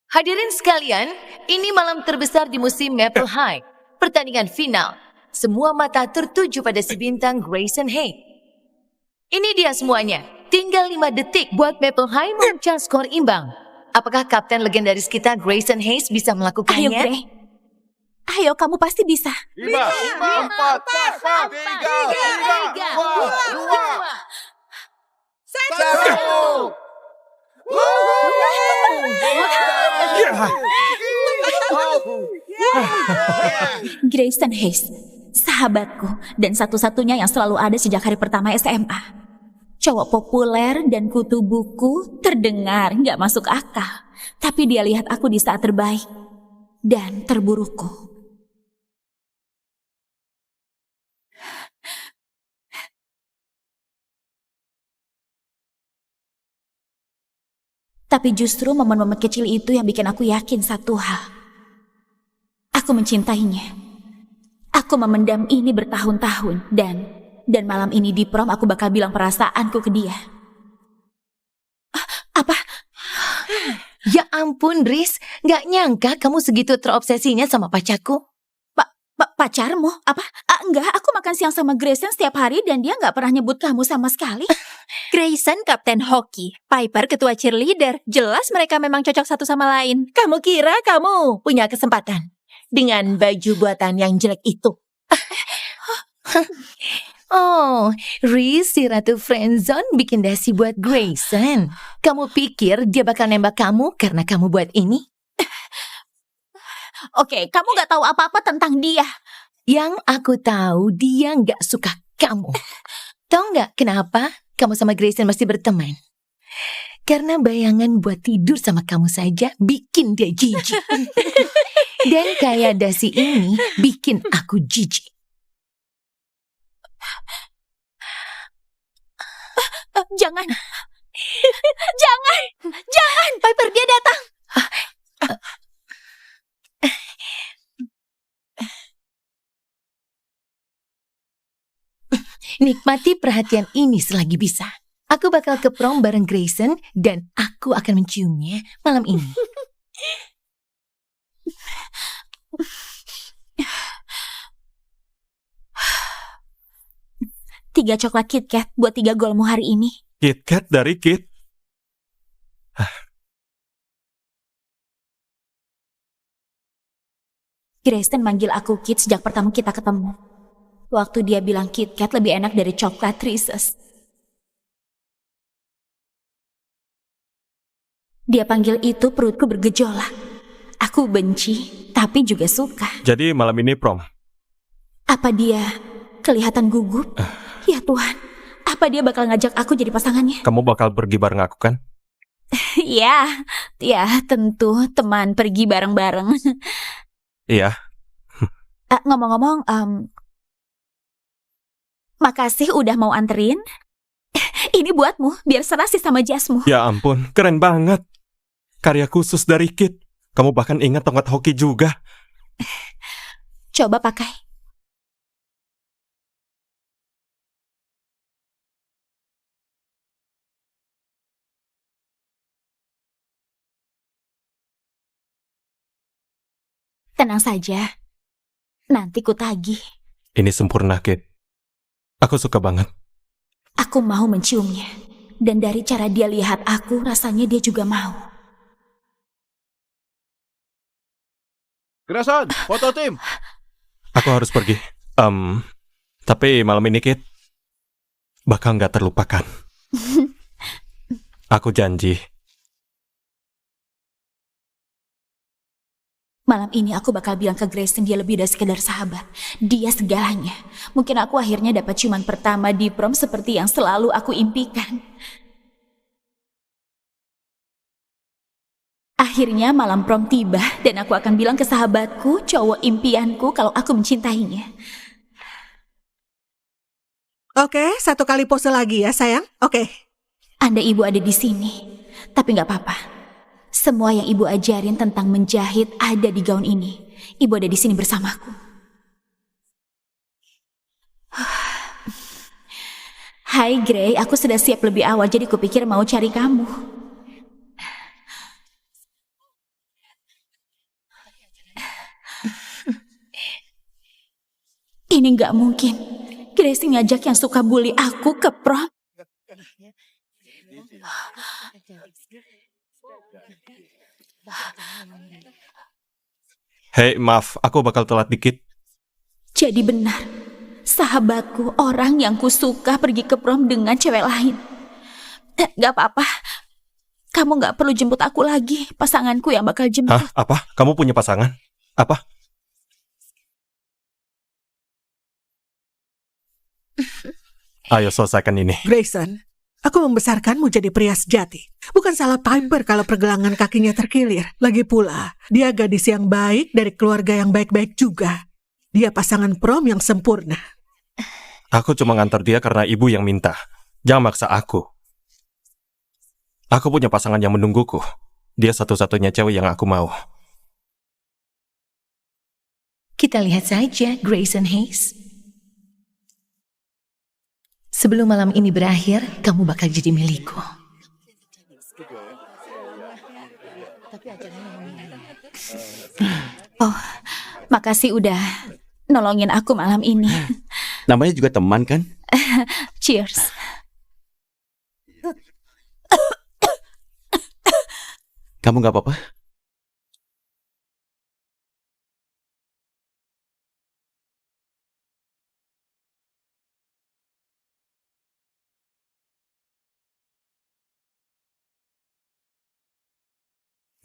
Hadirin sekalian, ini malam terbesar di musim Maple High. Pertandingan final. Semua mata tertuju pada si bintang Grayson Hay. Ini dia semuanya. Tinggal 5 detik buat Maple High memecah skor imbang. Apakah kapten legendaris kita Grayson Hayes bisa melakukannya? Ayo, Gray. Ayo, kamu pasti bisa. 5, 4, 3, 2, 1. Grayson Hayes, sahabatku dan satu-satunya yang selalu ada sejak hari pertama SMA. Cowok populer dan kutu buku terdengar nggak masuk akal. Tapi dia lihat aku di saat terbaik dan terburukku. Tapi justru momen-momen kecil itu yang bikin aku yakin satu hal. Aku mencintainya. Aku memendam ini bertahun-tahun dan malam ini di prom aku bakal bilang perasaanku ke dia. Apa? Ya ampun, Riz. Gak nyangka kamu segitu terobsesinya sama pacarku. Pacarmu? Apa? Enggak, aku makan siang sama Grayson setiap hari dan dia gak pernah nyebut kamu sama sekali. Grayson kapten hoki, Piper ketua cheerleader. Jelas mereka memang cocok satu sama lain. Kamu kira kamu punya kesempatan dengan baju buatan yang jelek itu? Oh, Riz, si ratu friendzone bikin dasi buat Grayson. Kamu pikir dia bakal nembak kamu karena kamu buat ini? Oke, kamu gak tahu apa-apa tentang dia. Yang aku tahu dia gak suka kamu. Tahu gak kenapa kamu sama Grayson masih berteman? Karena bayangan buat tidur sama kamu saja bikin dia jijik. Dan kayak dasi ini bikin aku jijik. Jangan. Jangan. Piper, dia datang. Nikmati perhatian ini selagi bisa. Aku bakal ke prom bareng Grayson dan aku akan menciumnya malam ini. Tiga coklat KitKat buat 3 golmu hari ini. KitKat dari Kit. Grayson manggil aku Kit sejak pertama kita ketemu. Waktu dia bilang KitKat lebih enak dari coklat Reese's. Dia panggil itu perutku bergejolak. Aku benci, tapi juga suka. Jadi malam ini prom. Apa dia kelihatan gugup? Ya Tuhan, apa dia bakal ngajak aku jadi pasangannya? Kamu bakal pergi bareng aku kan? Ya tentu teman pergi bareng-bareng. Iya. Ngomong-ngomong, makasih udah mau anterin. Ini buatmu, biar serasi sama jasmu. Ya ampun, keren banget. Karya khusus dari Kit. Kamu bahkan ingat tongkat hoki juga. Coba pakai. Tenang saja. Nanti ku tagih. Ini sempurna, Kit. Aku suka banget. Aku mau menciumnya. Dan dari cara dia lihat aku, rasanya dia juga mau. Grayson, foto tim. Aku harus pergi. Tapi malam ini, Kit, bakal gak terlupakan. Aku janji. Malam ini aku bakal bilang ke Grayson dia lebih dari sekedar sahabat. Dia segalanya. Mungkin aku akhirnya dapat ciuman pertama di prom seperti yang selalu aku impikan. Akhirnya malam prom tiba dan aku akan bilang ke sahabatku, cowok impianku, kalau aku mencintainya. Oke, 1 kali pose lagi ya sayang. Oke. Andai ibu ada di sini, tapi gak apa-apa. Semua yang ibu ajarin tentang menjahit ada di gaun ini. Ibu ada di sini bersamaku. Hai Gray, aku sudah siap lebih awal jadi kupikir mau cari kamu. Ini nggak mungkin. Grace ngajak yang suka bully aku ke prom. Hei, maaf, aku bakal telat dikit. Jadi benar, sahabatku, orang yang kusuka pergi ke prom dengan cewek lain. Gak apa-apa, kamu gak perlu jemput aku lagi. Pasanganku yang bakal jemput. Hah? Apa? Kamu punya pasangan? Apa? Ayo selesaikan ini. Grayson, aku membesarkanmu jadi pria sejati. Bukan salah Piper kalau pergelangan kakinya terkilir. Lagi pula, dia gadis yang baik dari keluarga yang baik-baik juga. Dia pasangan prom yang sempurna. Aku cuma ngantar dia karena ibu yang minta. Jangan maksa aku. Aku punya pasangan yang menungguku. Dia satu-satunya cewek yang aku mau. Kita lihat saja, Grayson Hayes. Sebelum malam ini berakhir, kamu bakal jadi milikku. Oh, makasih udah nolongin aku malam ini. Namanya juga teman kan? Cheers. Kamu gak apa-apa?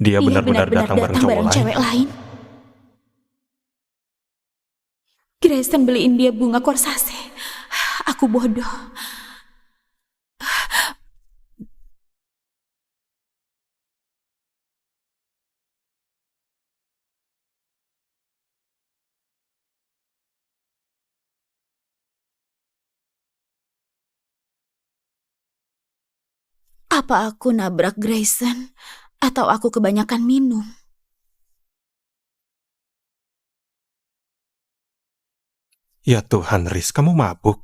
Dia benar-benar datang bareng cowok lain. lain. Grayson beliin dia bunga korsase. Aku bodoh. Apa aku nabrak Grayson? Atau aku kebanyakan minum? Ya Tuhan, Riz, kamu mabuk.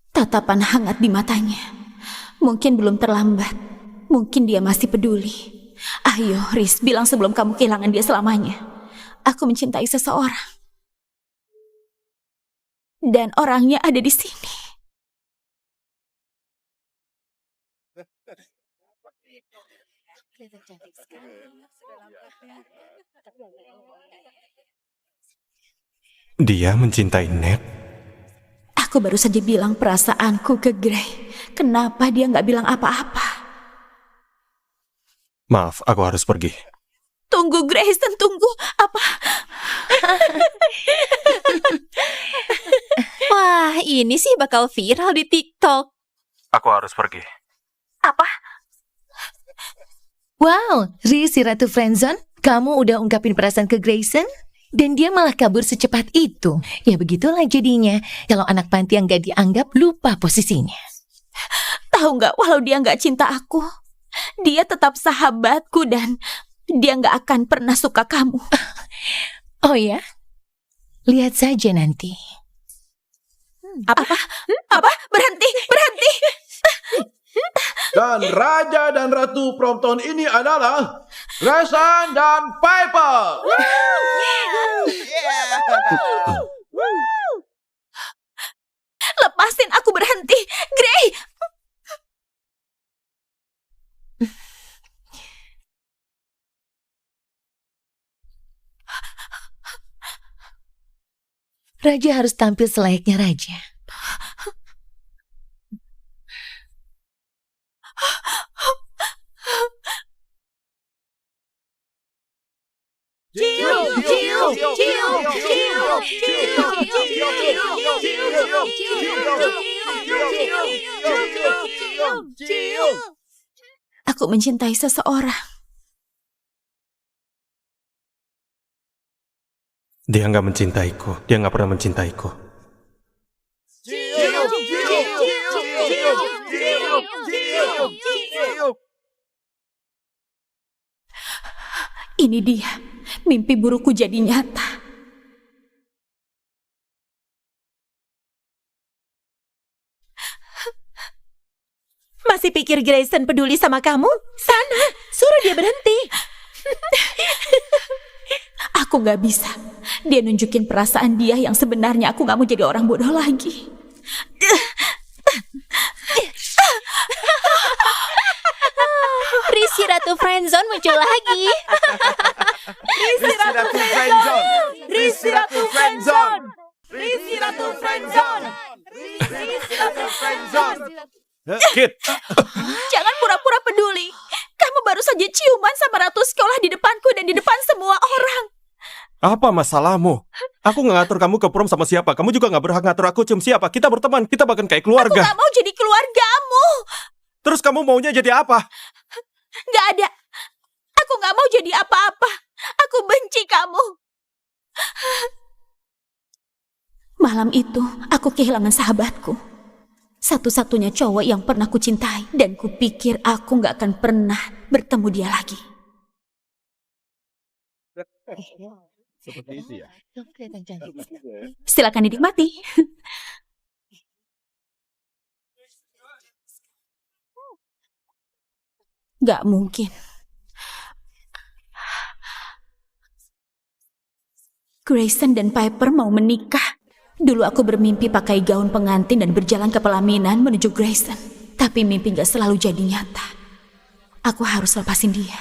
Tatapan hangat di matanya. Mungkin belum terlambat. Mungkin dia masih peduli. Ayo, Riz, bilang sebelum kamu kehilangan dia selamanya. Aku mencintai seseorang. Dan orangnya ada di sini. Dia mencintai Ned. Aku baru saja bilang perasaanku ke Gray. Kenapa dia nggak bilang apa-apa? Maaf, aku harus pergi. Tunggu, Grayson, tunggu. Apa? Wah, ini sih bakal viral di TikTok. Aku harus pergi. Apa? Wow, Riz, si Ratu Friendzone, kamu udah ungkapin perasaan ke Grayson? Dan dia malah kabur secepat itu. Ya begitulah jadinya, kalau anak panti yang gak dianggap lupa posisinya. Tahu nggak, walau dia nggak cinta aku, dia tetap sahabatku dan dia nggak akan pernah suka kamu. Oh ya? Lihat saja nanti. Apa? Apa? Berhenti, berhenti. Dan Raja dan Ratu prom tahun ini adalah Grayson dan Piper. Lepasin aku, berhenti. Gray! Raja harus tampil selayaknya raja. Aku mencintai seseorang. Dia nggak mencintaiku. Dia nggak pernah mencintaiku. Ini dia, mimpi burukku jadi nyata. Masih pikir Grayson peduli sama kamu? Sana, suruh dia berhenti. Aku gak bisa. Dia nunjukin perasaan dia yang sebenarnya. Aku gak mau jadi orang bodoh lagi. Risi Ratu Friendzone muncul lagi. Risi Ratu Friendzone. Risi Ratu Friendzone. Risi Ratu Friendzone. Risi Ratu Friendzone. Kit, Jangan pura-pura peduli. Kamu baru saja ciuman sama ratu sekolah di depanku dan di depan semua orang. apa masalahmu? Aku nggak ngatur kamu ke prom sama siapa. Kamu juga nggak berhak ngatur aku cium siapa. Kita berteman, kita bahkan kayak Aku keluarga. gak mau jadi keluargamu. Terus kamu maunya jadi apa? Gak ada. Aku gak mau jadi apa-apa. Aku benci kamu. Malam itu, aku kehilangan sahabatku. Satu-satunya cowok yang pernah kucintai. Dan kupikir aku gak akan pernah bertemu dia lagi. Seperti itu ya. Silakan dinikmati. Gak mungkin. Grayson dan Piper mau menikah. Dulu aku bermimpi pakai gaun pengantin dan berjalan ke pelaminan menuju Grayson. Tapi mimpi gak selalu jadi nyata. Aku harus lepasin dia.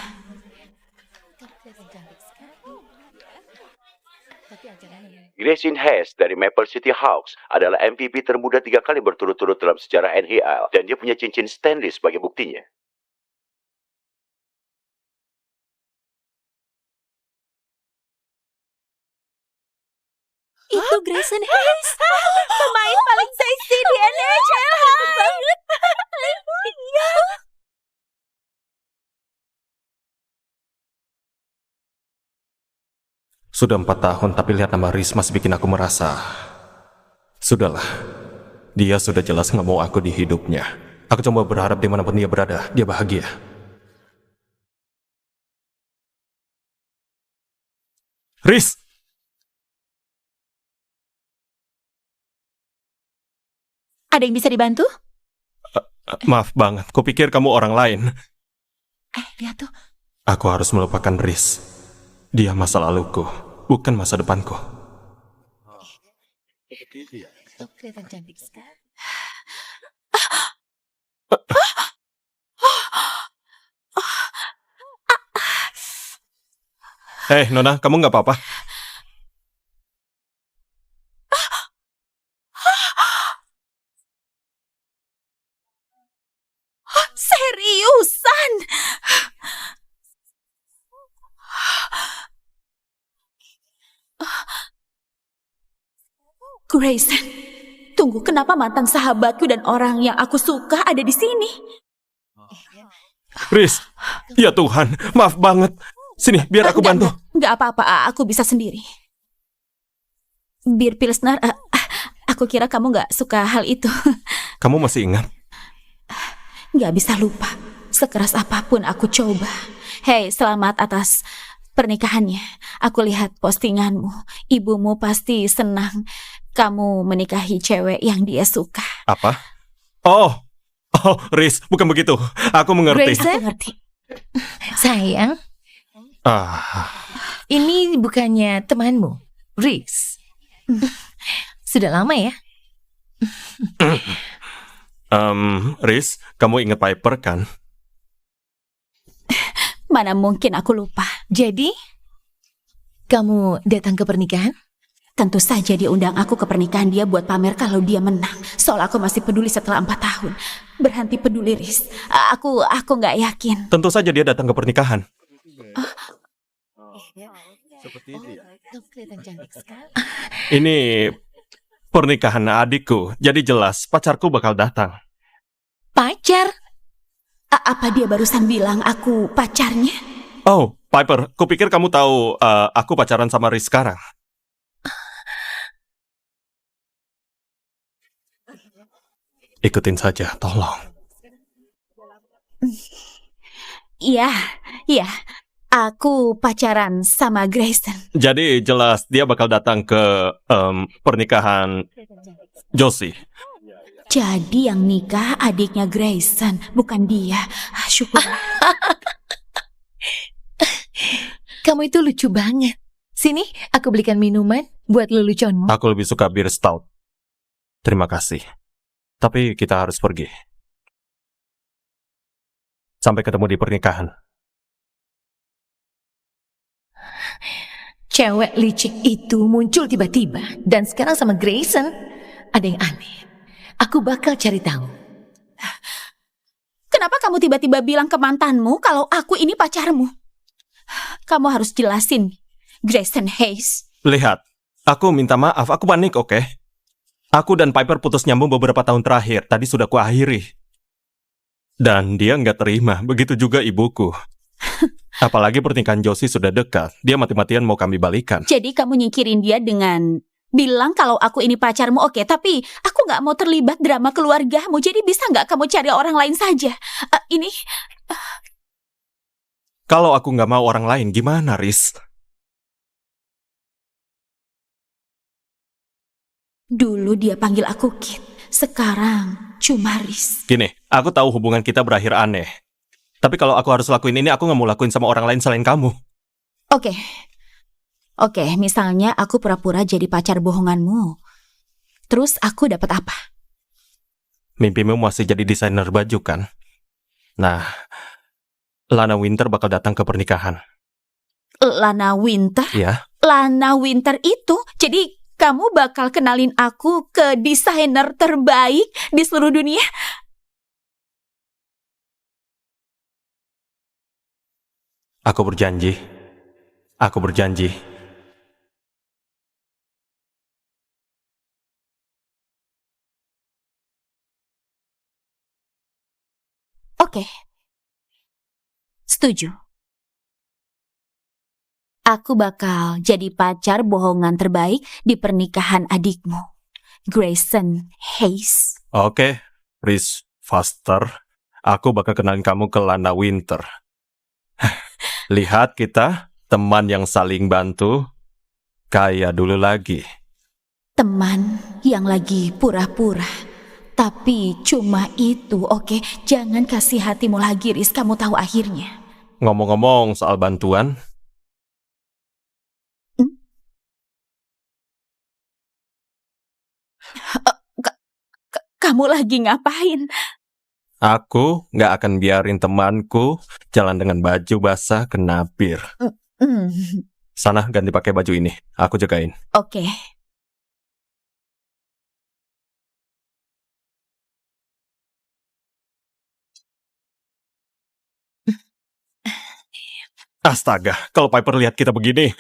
Grayson Hayes dari Maple City Hawks adalah MVP termuda 3 kali berturut-turut dalam sejarah NHL dan dia punya cincin Stanley sebagai buktinya. Itu Grayson Hayes, pemain paling seksi di NHL. Iya. Sudah 4 tahun, tapi lihat nama Riz masih bikin aku merasa... Sudahlah. Dia sudah jelas nggak mau aku di hidupnya. Aku coba berharap dimanapun dia berada, dia bahagia. Riz! Ada yang bisa dibantu? Maaf banget, kupikir kamu orang lain. Lihat tuh. Aku harus melupakan Riz. Dia masa laluku, bukan masa depanku. Kelihatan cantik sekali. Nona, kamu nggak apa-apa? Seriusan? Grayson, tunggu, kenapa mantan sahabatku dan orang yang aku suka ada di sini? Riz, ya Tuhan, maaf banget. Sini, biar aku bantu. Nggak apa-apa, aku bisa sendiri. Bir Pilsner, aku kira kamu nggak suka hal itu. Kamu masih ingat? Nggak bisa lupa, sekeras apapun aku coba. Hei, selamat atas pernikahannya. Aku lihat postinganmu. Ibumu pasti senang kamu menikahi cewek yang dia suka. Apa? Oh, Riz, bukan begitu. Aku mengerti. Grayson? Aku ngerti. Sayang, ini bukannya temanmu, Riz. Sudah lama ya? Riz, kamu ingat Piper kan? Mana mungkin aku lupa. Jadi, kamu datang ke pernikahan? Tentu saja dia undang aku ke pernikahan dia buat pamer kalau dia menang. Soal aku masih peduli setelah 4 tahun. Berhenti peduli, Riz. Aku nggak yakin. Tentu saja dia datang ke pernikahan. Seperti itu ya. Kelihatan cantik sekali. Ini pernikahan adikku, jadi jelas pacarku bakal datang. Pacar? Apa dia barusan bilang aku pacarnya? Oh, Piper, kupikir kamu tahu aku pacaran sama Riz sekarang. Ikutin saja, tolong. Iya. Aku pacaran sama Grayson. Jadi jelas dia bakal datang ke pernikahan Josie. Jadi yang nikah adiknya Grayson, bukan dia. Syukur. Kamu itu lucu banget. Sini, aku belikan minuman buat leluconmu. Aku lebih suka bir stout. Terima kasih. Tapi kita harus pergi. Sampai ketemu di pernikahan. Cewek licik itu muncul tiba-tiba. Dan sekarang sama Grayson, ada yang aneh. Aku bakal cari tahu. Kenapa kamu tiba-tiba bilang ke mantanmu kalau aku ini pacarmu? Kamu harus jelasin, Grayson Hayes. Lihat, aku minta maaf, aku panik, oke? Aku dan Piper putus nyambung beberapa tahun terakhir, tadi sudah kuakhiri. Dan dia nggak terima, begitu juga ibuku. Apalagi pernikahan Josie sudah dekat, dia mati-matian mau kami balikan. Jadi kamu nyingkirin dia dengan bilang kalau aku ini pacarmu, oke, tapi aku nggak mau terlibat drama keluargamu, jadi bisa nggak kamu cari orang lain saja? Kalau aku nggak mau orang lain, gimana, Riz? Dulu dia panggil aku Kit, sekarang cuma Riz. Gini, aku tahu hubungan kita berakhir aneh. Tapi kalau aku harus lakuin ini, aku nggak mau lakuin sama orang lain selain kamu. Oke, misalnya aku pura-pura jadi pacar bohonganmu. Terus aku dapat apa? Mimpimu masih jadi desainer baju, kan? Nah, Lana Winter bakal datang ke pernikahan. Lana Winter? Ya. Lana Winter itu? Jadi kamu bakal kenalin aku ke desainer terbaik di seluruh dunia? Aku berjanji. Aku berjanji. Oke. Setuju. Aku bakal jadi pacar bohongan terbaik di pernikahan adikmu, Grayson Hayes. Oke, Riz Foster. Aku bakal kenalin kamu ke Lana Winter. Lihat kita, teman yang saling bantu, kayak dulu lagi. Teman yang lagi pura-pura. Tapi cuma itu, oke? Jangan kasih hatimu lagi, Riz. Kamu tahu akhirnya. Ngomong-ngomong soal bantuan, Kamu lagi ngapain? aku nggak akan biarin temanku jalan dengan baju basah kena bir. Sana ganti pakai baju ini, aku jagain. Oke. Astaga, kalau Piper lihat kita begini.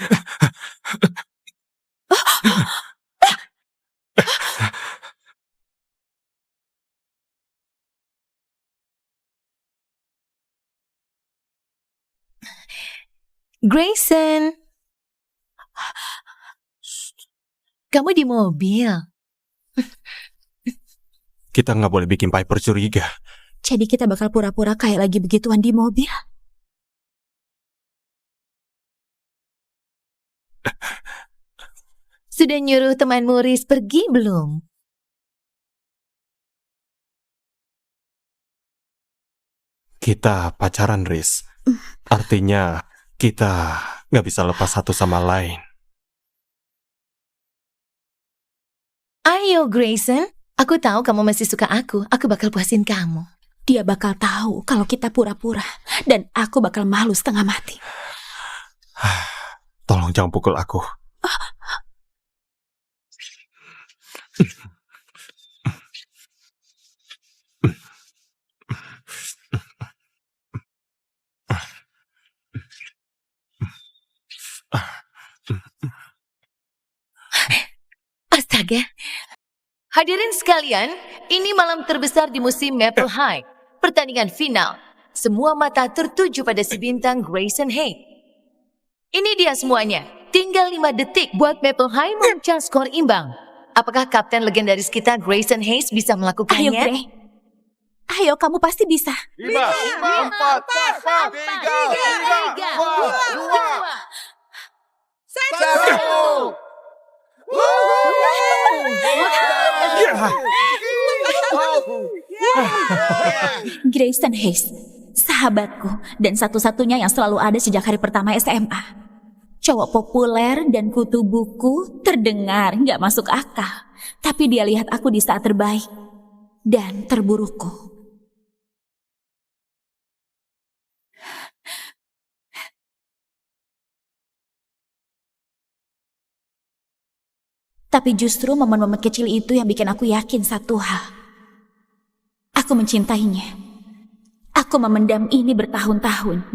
Grayson, kamu di mobil. Kita nggak boleh bikin Piper curiga. Jadi kita bakal pura-pura kayak lagi begituan di mobil? Sudah nyuruh temanmu Riz pergi belum? Kita pacaran, Riz. Artinya, kita nggak bisa lepas satu sama lain. Ayo Grayson, aku tahu kamu masih suka aku. Aku bakal puasin kamu. Dia bakal tahu kalau kita pura-pura. Dan aku bakal malu setengah mati. Tolong jangan pukul aku. Astaga. Hadirin sekalian, ini malam terbesar di musim Maple High. Pertandingan final. Semua mata tertuju pada si bintang Grayson Hayes. Ini dia semuanya. Tinggal 5 detik buat Maple High memecah skor imbang. Apakah kapten legendaris kita Grayson Hayes bisa Ayo, melakukannya? Gray. Ayo, kamu pasti bisa. 5, 4, 3, 2, 1. Grayson Hayes, sahabatku dan satu-satunya yang selalu ada sejak hari pertama SMA. Cowok populer dan kutu buku terdengar nggak masuk akal. Tapi dia lihat aku di saat terbaik dan terburukku. Tapi justru momen-momen kecil itu yang bikin aku yakin satu hal. Aku mencintainya. Aku memendam ini bertahun-tahun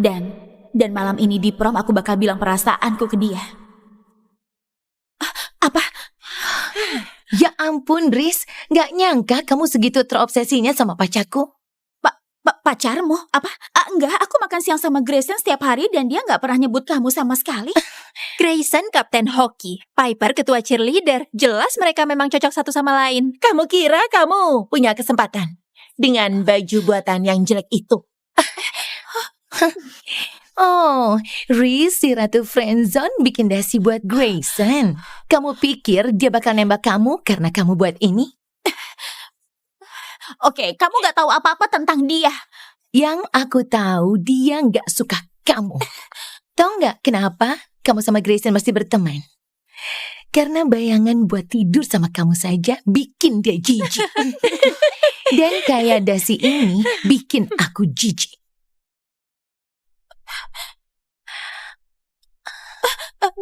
dan malam ini di prom aku bakal bilang perasaanku ke dia. Apa? Ya ampun, Riz. Gak nyangka kamu segitu terobsesinya sama pacarku. Pacarmu? Apa? Enggak, aku makan siang sama Grayson setiap hari dan dia nggak pernah nyebut kamu sama sekali. Grayson kapten hoki, Piper ketua cheerleader. Jelas mereka memang cocok satu sama lain. Kamu kira kamu punya kesempatan dengan baju buatan yang jelek itu? Oh, Riz, si Ratu Friendzone bikin dasi buat Grayson. Kamu pikir dia bakal nembak kamu karena kamu buat ini? Oke, kamu nggak tahu apa-apa tentang dia. Yang aku tahu dia nggak suka kamu. Tahu nggak kenapa kamu sama Grayson masih berteman? Karena bayangan buat tidur sama kamu saja bikin dia jijik. Dan kayak dasi ini bikin aku jijik.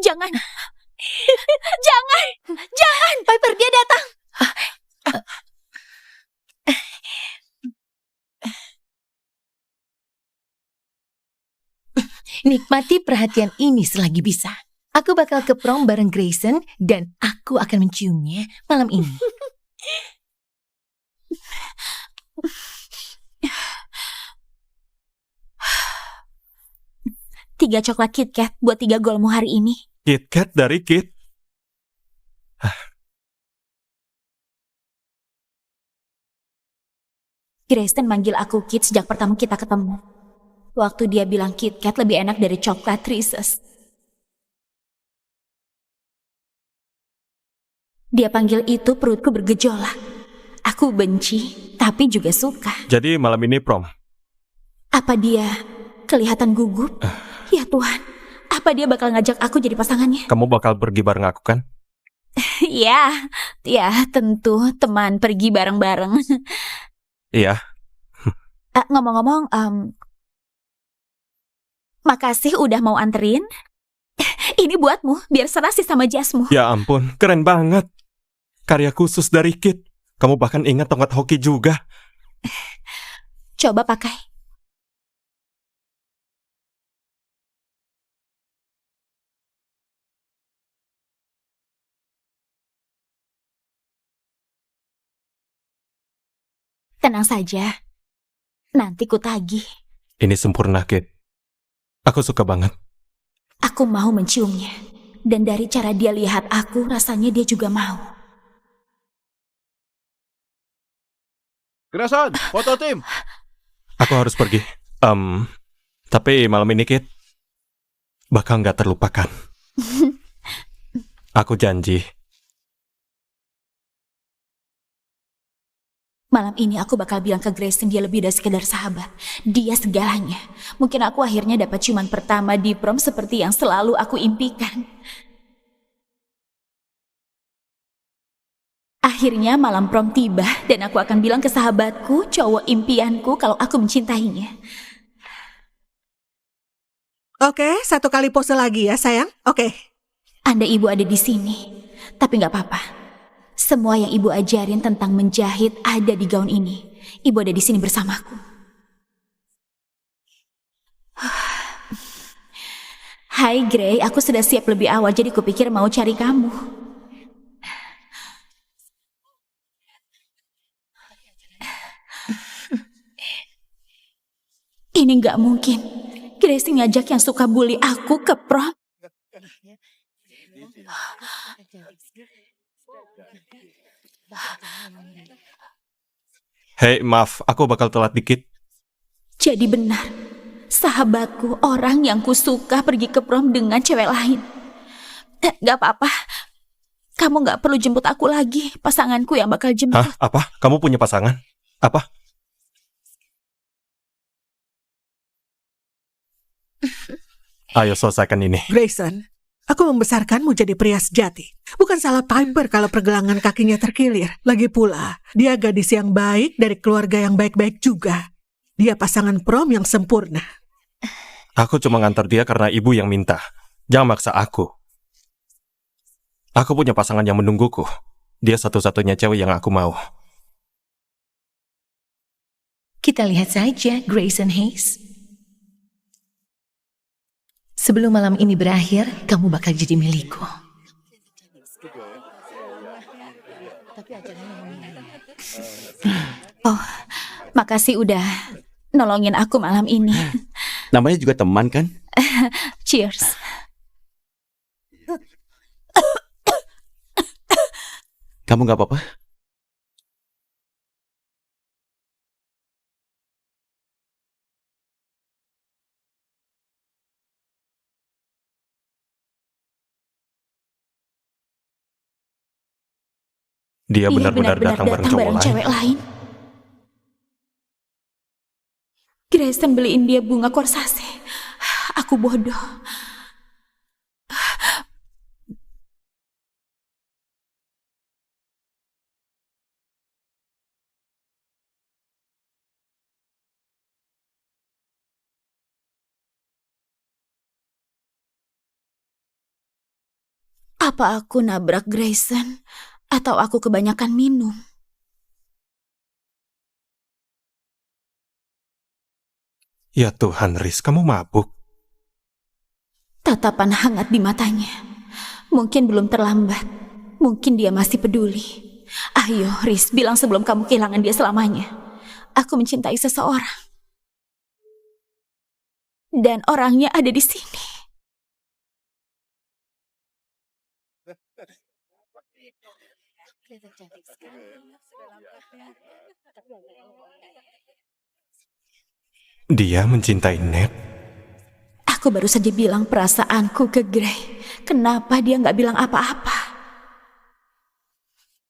Jangan. Jangan. Piper, dia datang. Nikmati perhatian ini selagi bisa. Aku bakal ke prom bareng Grayson dan aku akan menciumnya malam ini. 3 coklat KitKat buat 3 golmu hari ini. KitKat dari Kit. Grayson manggil aku Kit sejak pertama kita ketemu. Waktu dia bilang KitKat lebih enak dari coklat Reese's. Dia panggil itu perutku bergejolak. Aku benci, tapi juga suka. Jadi malam ini prom? Apa dia kelihatan gugup? Ya Tuhan, apa dia bakal ngajak aku jadi pasangannya? Kamu bakal pergi bareng aku kan? Ya tentu teman pergi bareng-bareng. Iya. Ngomong-ngomong, makasih udah mau anterin. Ini buatmu, biar serasi sama jasmu. Ya ampun, keren banget. Karya khusus dari Kit. Kamu bahkan ingat tongkat hoki juga. Coba pakai. Tenang saja. Nanti ku tagih. Ini sempurna, Kit. Aku suka banget. Aku mau menciumnya. Dan dari cara dia lihat aku, rasanya dia juga mau. Grayson, foto tim. Aku harus pergi. Tapi malam ini, Kit, bakal nggak terlupakan. Aku janji. Malam ini aku bakal bilang ke Grayson dia lebih dari sekedar sahabat. Dia segalanya. Mungkin aku akhirnya dapat ciuman pertama di prom seperti yang selalu aku impikan. Akhirnya malam prom tiba dan aku akan bilang ke sahabatku, cowok impianku, kalau aku mencintainya. Oke, 1 kali pose lagi ya sayang. Oke. Anda ibu ada di sini, tapi nggak apa-apa. Semua yang ibu ajarin tentang menjahit ada di gaun ini. Ibu ada di sini bersamaku. Hai Gray, aku sudah siap lebih awal jadi kupikir mau cari kamu. Ini nggak mungkin. Grace ngajak yang suka bully aku ke prom. Hei, maaf, aku bakal telat dikit. Jadi benar, sahabatku, orang yang kusuka pergi ke prom dengan cewek lain. Gak apa-apa, kamu gak perlu jemput aku lagi. Pasanganku yang bakal jemput. Hah? Apa? Kamu punya pasangan? Apa? Ayo selesaikan ini. Grayson, Aku membesarkanmu jadi pria sejati. Bukan salah Piper kalau pergelangan kakinya terkilir. Lagi pula, dia gadis yang baik dari keluarga yang baik-baik juga. Dia pasangan prom yang sempurna. Aku cuma ngantar dia karena ibu yang minta. Jangan maksa aku. Aku punya pasangan yang menungguku. Dia satu-satunya cewek yang aku mau. Kita lihat saja, Grayson Hayes. Sebelum malam ini berakhir, kamu bakal jadi milikku. Oh, makasih udah nolongin aku malam ini. Namanya juga teman kan? Cheers. Kamu gak apa-apa? Dia benar-benar datang bareng cowok cewek lain. Grayson beliin dia bunga korsase. Aku bodoh. Apa aku nabrak Grayson? Atau aku kebanyakan minum? Ya Tuhan, Riz, kamu mabuk. Tatapan hangat di matanya. Mungkin belum terlambat. Mungkin dia masih peduli. Ayo, Riz, bilang sebelum kamu kehilangan dia selamanya. Aku mencintai seseorang. Dan orangnya ada di sini. Dia mencintai Ned. Aku baru saja bilang perasaanku ke Gray. Kenapa dia nggak bilang apa-apa?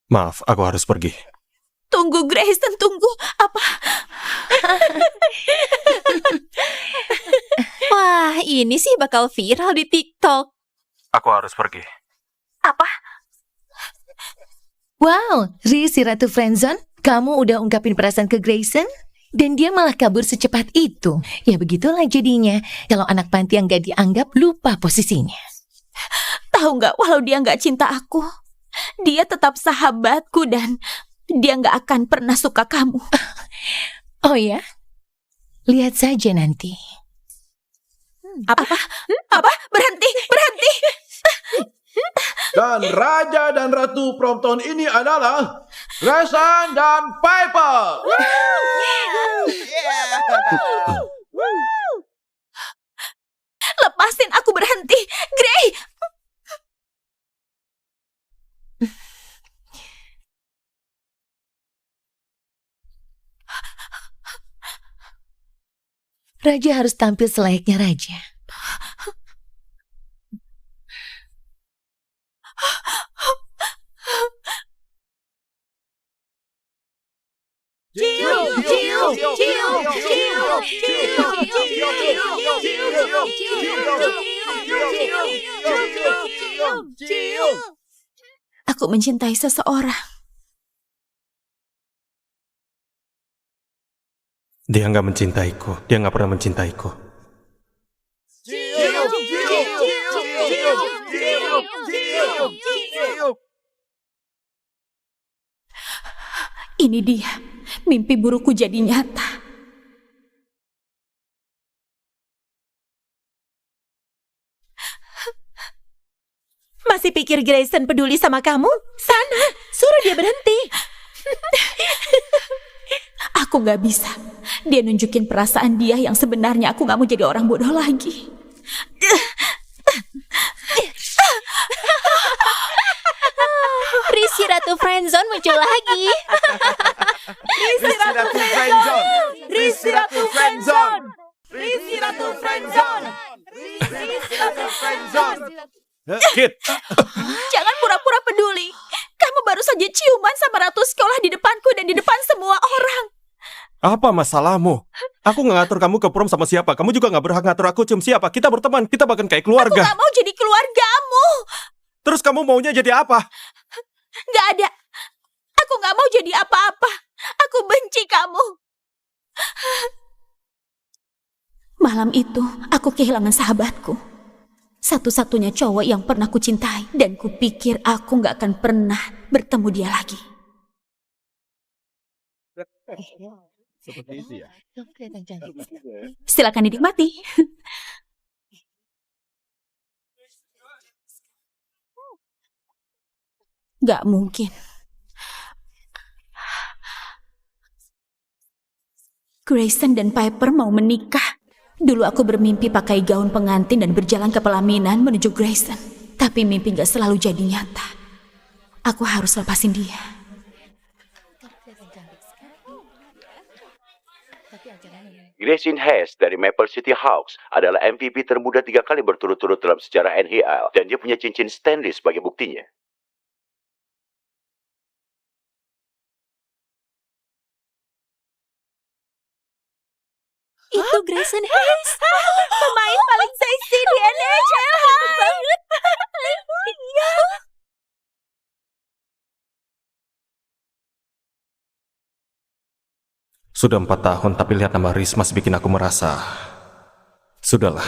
Maaf, aku harus pergi. Tunggu, Grayson, tunggu. Apa? Wah, ini sih bakal viral di TikTok. Aku harus pergi. Apa? Wow, Riz, si Ratu Friendzone, kamu udah ungkapin perasaan ke Grayson? Dan dia malah kabur secepat itu. Ya begitulah jadinya, kalau anak panti yang gak dianggap lupa posisinya. Tahu nggak, walau dia nggak cinta aku, dia tetap sahabatku dan dia nggak akan pernah suka kamu. Oh ya? Lihat saja nanti. Apa? Apa? Berhenti, berhenti. Dan Raja dan Ratu Prompton ini adalah Grayson dan Piper. Lepasin aku, berhenti. Gray! Raja harus tampil selayaknya raja. Aku mencintai seseorang. Dia nggak mencintaiku. Dia nggak pernah mencintaiku. Ini dia, mimpi burukku jadi nyata. Masih pikir Grayson peduli sama kamu? Sana, suruh dia berhenti. Aku gak bisa. Dia nunjukin perasaan dia yang sebenarnya. Aku gak mau jadi orang bodoh lagi. Risi Ratu Friendzone muncul lagi. Risi Ratu Friendzone. Risi Ratu Friendzone. Risi Ratu Friendzone. Risi Ratu Friendzone. Kit, Jangan pura-pura peduli. Kamu baru saja ciuman sama ratu sekolah di depanku dan di depan semua orang. apa masalahmu? Aku nggak ngatur kamu ke prom sama siapa. Kamu juga nggak berhak ngatur aku cium siapa. Kita berteman, kita bahkan kayak Aku keluarga. gak mau jadi keluargamu. kamu. Terus kamu maunya jadi apa? Gak ada. Aku gak mau jadi apa-apa. Aku benci kamu. Malam itu, aku kehilangan sahabatku. Satu-satunya cowok yang pernah kucintai. Dan kupikir aku gak akan pernah bertemu dia lagi. Seperti itu ya. Silakan dinikmati. Gak mungkin. Grayson dan Piper mau menikah. Dulu aku bermimpi pakai gaun pengantin dan berjalan ke pelaminan menuju Grayson. Tapi mimpi gak selalu jadi nyata. Aku harus lepasin dia. Grayson Hayes dari Maple City Hawks adalah MVP termuda 3 kali berturut-turut dalam sejarah NHL dan dia punya cincin Stanley sebagai buktinya. Itu Grayson Hayes, pemain paling seksi di NHL. Banget. Iya. Sudah 4 tahun, tapi lihat nama Riz masih bikin aku merasa... Sudahlah.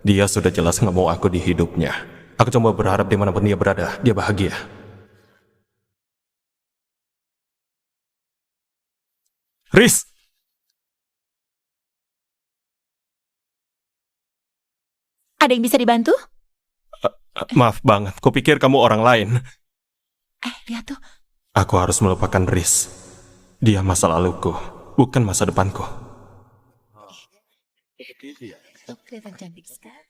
Dia sudah jelas nggak mau aku di hidupnya. Aku coba berharap dimanapun dia berada, dia bahagia. Riz! Ada yang bisa dibantu? Maaf banget, kupikir kamu orang lain. Lihat tuh. Aku harus melupakan Riz. Dia masa laluku, bukan masa depanku. Seperti itu ya. Kelihatan cantik sekali.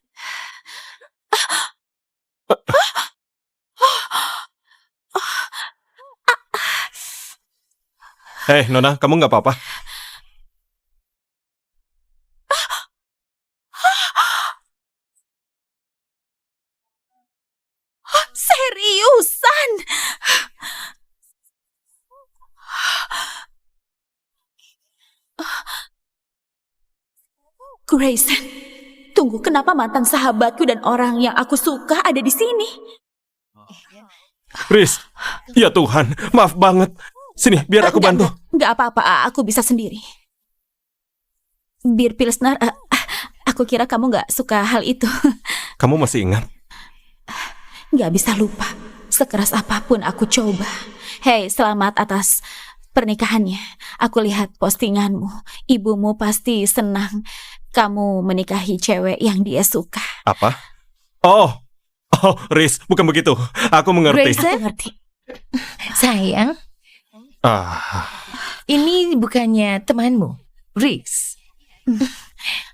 Nona, kamu nggak apa-apa? Seriusan? Grayson, tunggu, kenapa mantan sahabatku dan orang yang aku suka ada di sini? Riz, ya Tuhan, maaf banget. Sini, biar aku bantu. Enggak apa-apa, aku bisa sendiri. Bir Pilsner, aku kira kamu nggak suka hal itu. Kamu masih ingat? Nggak bisa lupa. Sekeras apapun aku coba. Hei, selamat atas pernikahannya. Aku lihat postinganmu. Ibumu pasti senang kamu menikahi cewek yang dia suka. Apa? Oh, Riz, bukan begitu. Aku mengerti. Grayson? Aku ngerti. Sayang, ini bukannya temanmu, Riz.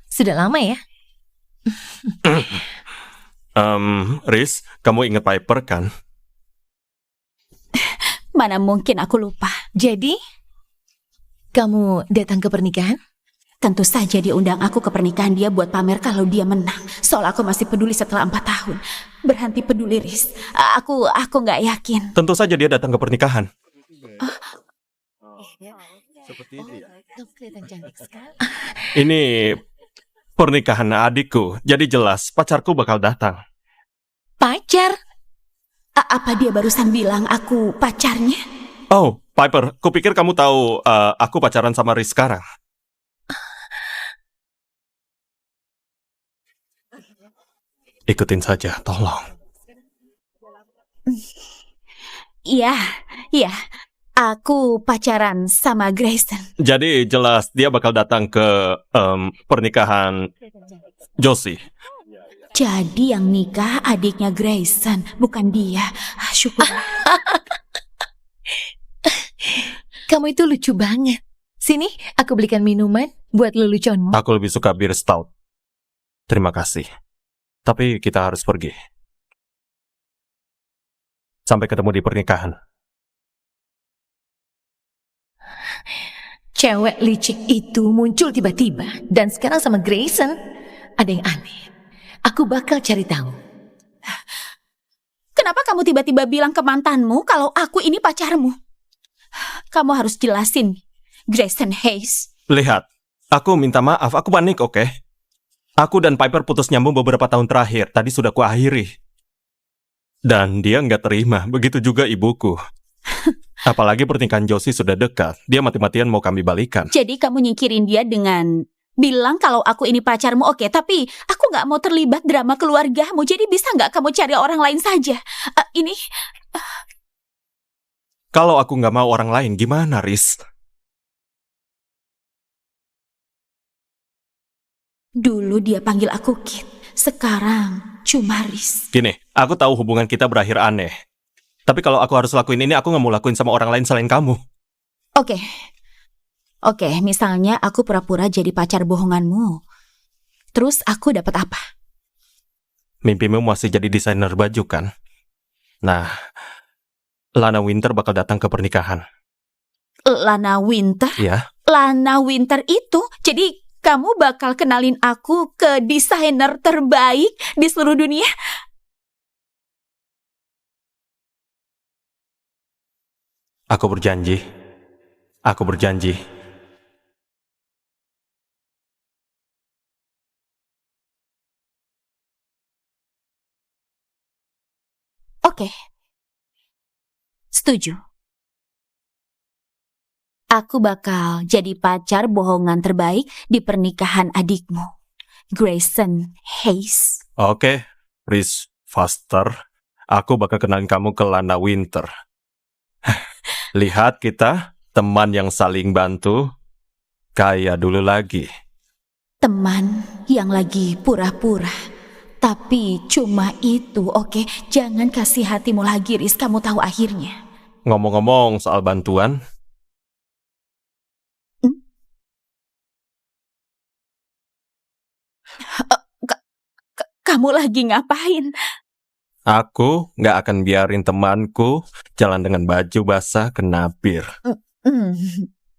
Sudah lama ya? Riz, kamu ingat Piper kan? Mana mungkin aku lupa. Jadi, kamu datang ke pernikahan? Tentu saja dia undang aku ke pernikahan dia buat pamer kalau dia menang. Soal aku masih peduli setelah 4 tahun. Berhenti peduli, Riz. Aku nggak yakin. Tentu saja dia datang ke pernikahan. Seperti itu ya. Kelihatan cantik sekali. Ini pernikahan adikku, jadi jelas pacarku bakal datang. Pacar? Apa dia barusan bilang aku pacarnya? Oh, Piper, kupikir kamu tahu aku pacaran sama Riz sekarang. Ikutin saja, tolong. Iya. Aku pacaran sama Grayson. Jadi jelas dia bakal datang ke pernikahan Josie. Jadi yang nikah adiknya Grayson, bukan dia. Syukur. Kamu itu lucu banget. Sini, aku belikan minuman buat leluconmu. Aku lebih suka bir stout. Terima kasih. Tapi kita harus pergi. Sampai ketemu di pernikahan. Cewek licik itu muncul tiba-tiba dan sekarang sama Grayson. Ada yang aneh. Aku bakal cari tahu. Kenapa kamu tiba-tiba bilang ke mantanmu kalau aku ini pacarmu? Kamu harus jelasin, Grayson Hayes. Lihat, aku minta maaf, aku panik, oke? Aku dan Piper putus nyambung beberapa tahun terakhir. Tadi sudah kuakhiri. Dan dia nggak terima, begitu juga ibuku. Apalagi pernikahan Josie sudah dekat, dia mati-matian mau kami balikan. Jadi kamu nyingkirin dia dengan bilang kalau aku ini pacarmu, oke, tapi aku nggak mau terlibat drama keluargamu. Jadi bisa nggak kamu cari orang lain saja? Ini Kalau aku nggak mau orang lain, gimana, Riz? dulu dia panggil aku Kit, sekarang cuma Riz. Gini, aku tahu hubungan kita berakhir aneh. Tapi kalau aku harus lakuin ini, aku nggak mau lakuin sama orang lain selain kamu. Oke, misalnya aku pura-pura jadi pacar bohonganmu. Terus aku dapat apa? Mimpimu masih jadi desainer baju, kan? Nah, Lana Winter bakal datang ke pernikahan. Lana Winter? Ya, Lana Winter itu? Jadi kamu bakal kenalin aku ke desainer terbaik di seluruh dunia? aku berjanji. Aku berjanji. Oke. Setuju. Aku bakal jadi pacar bohongan terbaik di pernikahan adikmu, Grayson Hayes. Oke, Riz Foster. Aku bakal kenalin kamu ke Lana Winter. Lihat kita, teman yang saling bantu, kayak dulu lagi. Teman yang lagi pura-pura. Tapi cuma itu, oke? Jangan kasih hatimu lagi, Riz. Kamu tahu akhirnya. Ngomong-ngomong soal bantuan, Kamu lagi ngapain? aku nggak akan biarin temanku jalan dengan baju basah kena bir.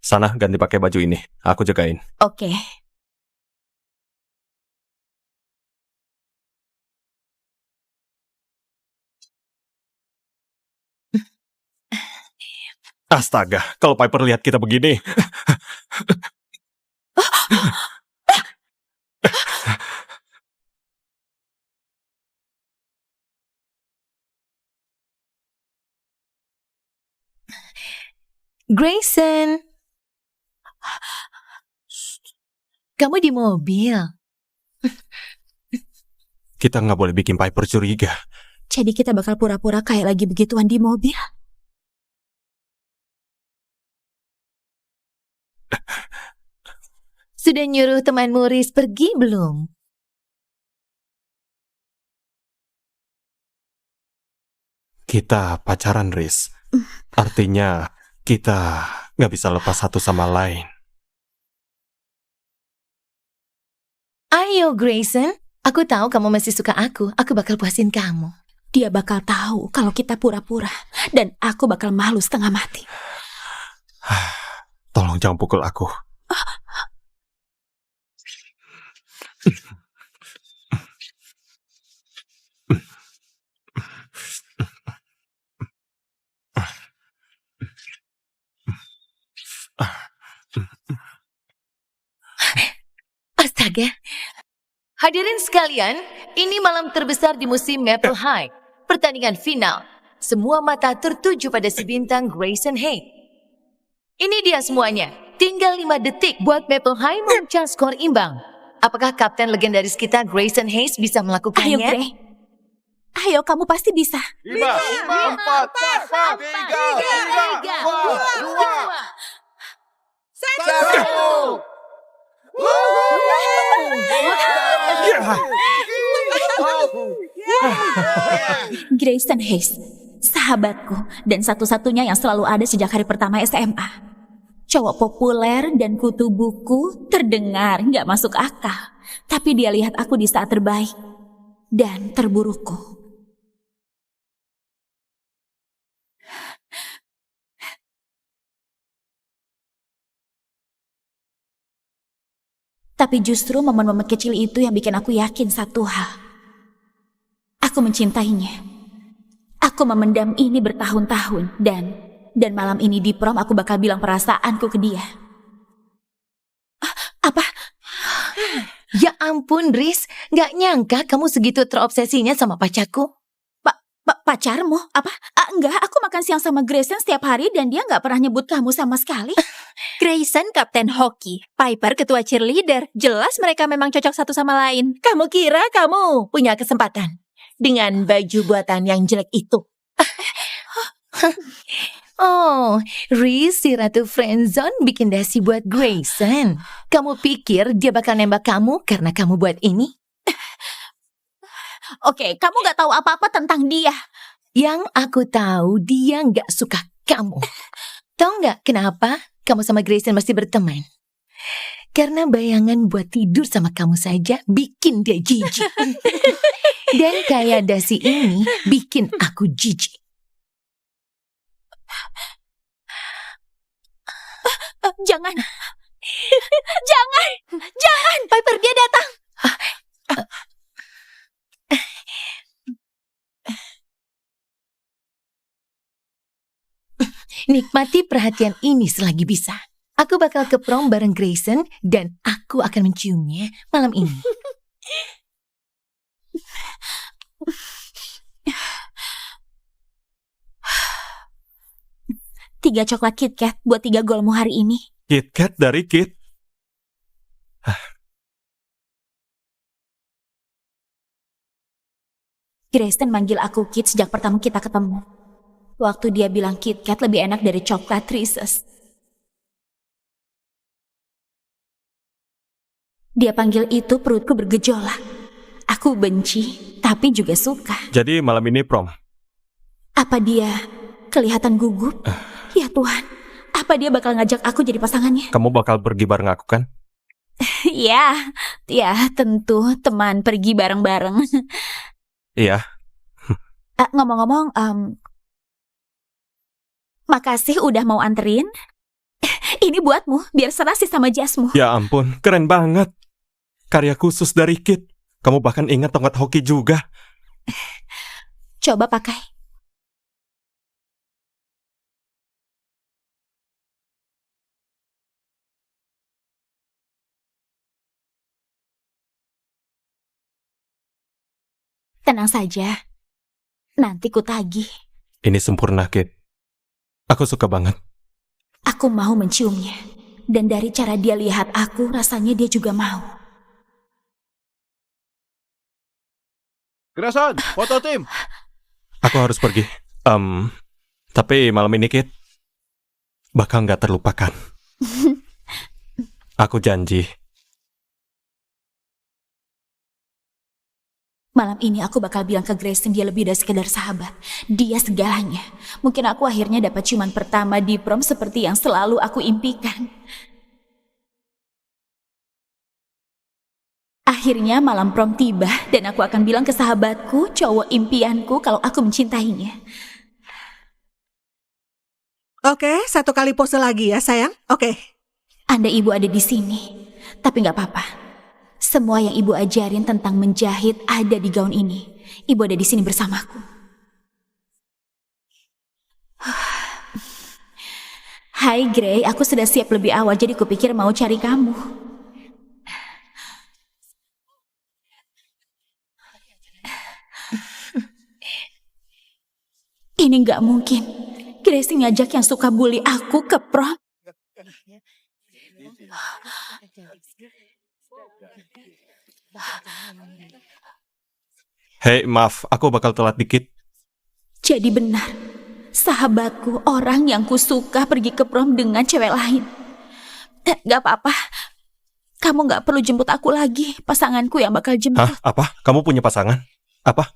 Sana ganti pakai baju ini, aku jagain. Oke. Astaga, kalau Piper lihat kita begini. Grayson, kamu di mobil. Kita nggak boleh bikin Piper curiga. Jadi kita bakal pura-pura kayak lagi begituan di mobil? Sudah nyuruh temanmu Riz pergi belum? Kita pacaran, Riz. Artinya, kita nggak bisa lepas satu sama lain. Ayo Grayson, aku tahu kamu masih suka aku. Aku bakal puasin kamu. Dia bakal tahu kalau kita pura-pura. Dan aku bakal malu setengah mati. Tolong jangan pukul aku. Astaga. Hadirin sekalian, ini malam terbesar di musim Maple High. Pertandingan final. Semua mata tertuju pada si bintang Grayson Hayes. Ini dia semuanya. Tinggal 5 detik buat Maple High memecah skor imbang. Apakah kapten legendaris kita Grayson Hayes bisa Ayo, melakukannya? Gray. Ayo, kamu pasti bisa. 5, 4, 3, 2, 1. Grayson Hayes, sahabatku dan satu-satunya yang selalu ada sejak hari pertama SMA. Cowok populer dan kutu buku terdengar nggak masuk akal. Tapi dia lihat aku di saat terbaik dan terburukku. Tapi justru momen-momen kecil itu yang bikin aku yakin satu hal. Aku mencintainya. Aku memendam ini bertahun-tahun dan malam ini di prom aku bakal bilang perasaanku ke dia. Apa? Ya ampun, Riz. Gak nyangka kamu segitu terobsesinya sama pacarku. Pacarmu? Apa? Enggak, aku makan siang sama Grayson setiap hari dan dia nggak pernah nyebut kamu sama sekali. Grayson kapten hoki, Piper ketua cheerleader. Jelas mereka memang cocok satu sama lain. Kamu kira kamu punya kesempatan dengan baju buatan yang jelek itu? Oh, Reese si Ratu Friendzone bikin dasi buat Grayson. Kamu pikir dia bakal nembak kamu karena kamu buat ini? Oke, kamu nggak tahu apa-apa tentang dia. Yang aku tahu dia nggak suka kamu. Tahu nggak kenapa kamu sama Grayson masih berteman? Karena bayangan buat tidur sama kamu saja bikin dia jijik. Dan kayak dasi ini bikin aku jijik. Jangan. Jangan. Piper, dia datang. Nikmati perhatian ini selagi bisa. Aku bakal ke prom bareng Grayson dan aku akan menciumnya malam ini. 3 coklat KitKat buat 3 golmu hari ini. KitKat dari Kit. Grayson manggil aku Kit sejak pertama kita ketemu. Waktu dia bilang KitKat lebih enak dari coklat Reese's. Dia panggil itu perutku bergejolak. Aku benci, tapi juga suka. Jadi malam ini prom. Apa dia kelihatan gugup? Ya Tuhan, apa dia bakal ngajak aku jadi pasangannya? Kamu bakal pergi bareng aku kan? Ya, tentu teman pergi bareng-bareng. Iya. Ngomong-ngomong, makasih udah mau anterin. Ini buatmu, biar serasi sama jasmu. Ya ampun, keren banget. Karya khusus dari Kit. Kamu bahkan ingat tongkat hoki juga. Coba pakai. Tenang saja. Nanti ku tagih. Ini sempurna, Kit. Aku suka banget. Aku mau menciumnya. Dan dari cara dia lihat aku, rasanya dia juga mau. Grayson, foto tim. Aku harus pergi. Tapi malam ini, Kit, bakal nggak terlupakan. Aku janji. Malam ini aku bakal bilang ke Grayson dia lebih dari sekedar sahabat. Dia segalanya. Mungkin aku akhirnya dapat ciuman pertama di prom seperti yang selalu aku impikan. Akhirnya malam prom tiba dan aku akan bilang ke sahabatku, cowok impianku, kalau aku mencintainya. Oke, 1 kali pose lagi ya sayang. Oke. Anda ibu ada di sini, tapi nggak apa-apa. Semua yang ibu ajarin tentang menjahit ada di gaun ini. Ibu ada di sini bersamaku. Hai Gray, aku sudah siap lebih awal jadi kupikir mau cari kamu. Ini nggak mungkin. Grace ngajak yang suka bully aku ke prom. Hei, maaf, aku bakal telat dikit. Jadi benar, sahabatku, orang yang kusuka pergi ke prom dengan cewek lain. Gak apa-apa, kamu gak perlu jemput aku lagi. Pasanganku yang bakal jemput. Hah? Apa? Kamu punya pasangan? Apa?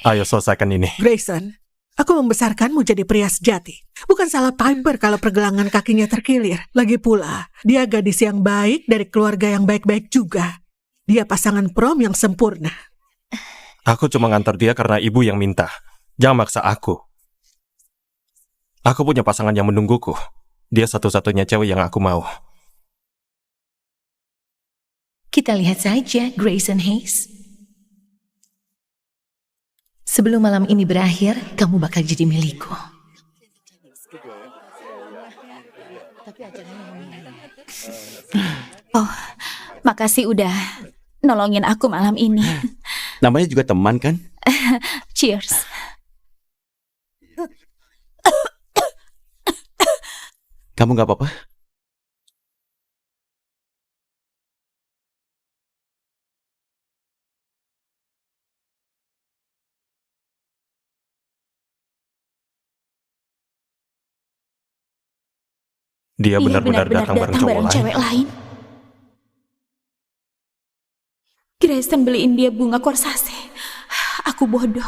Ayo selesaikan ini. Grayson, aku membesarkanmu jadi pria sejati. Bukan salah Piper kalau pergelangan kakinya terkilir. Lagi pula, dia gadis yang baik dari keluarga yang baik-baik juga. Dia pasangan prom yang sempurna. Aku cuma ngantar dia karena ibu yang minta. Jangan maksa aku. Aku punya pasangan yang menungguku. Dia satu-satunya cewek yang aku mau. Kita lihat saja, Grayson Hayes. Sebelum malam ini berakhir, kamu bakal jadi milikku. Oh, makasih udah nolongin aku malam ini. Namanya juga teman kan? Cheers. Kamu nggak apa-apa? Dia benar-benar datang bareng cowok lain. cewek lain. Grayson beliin dia bunga korsase. Aku bodoh.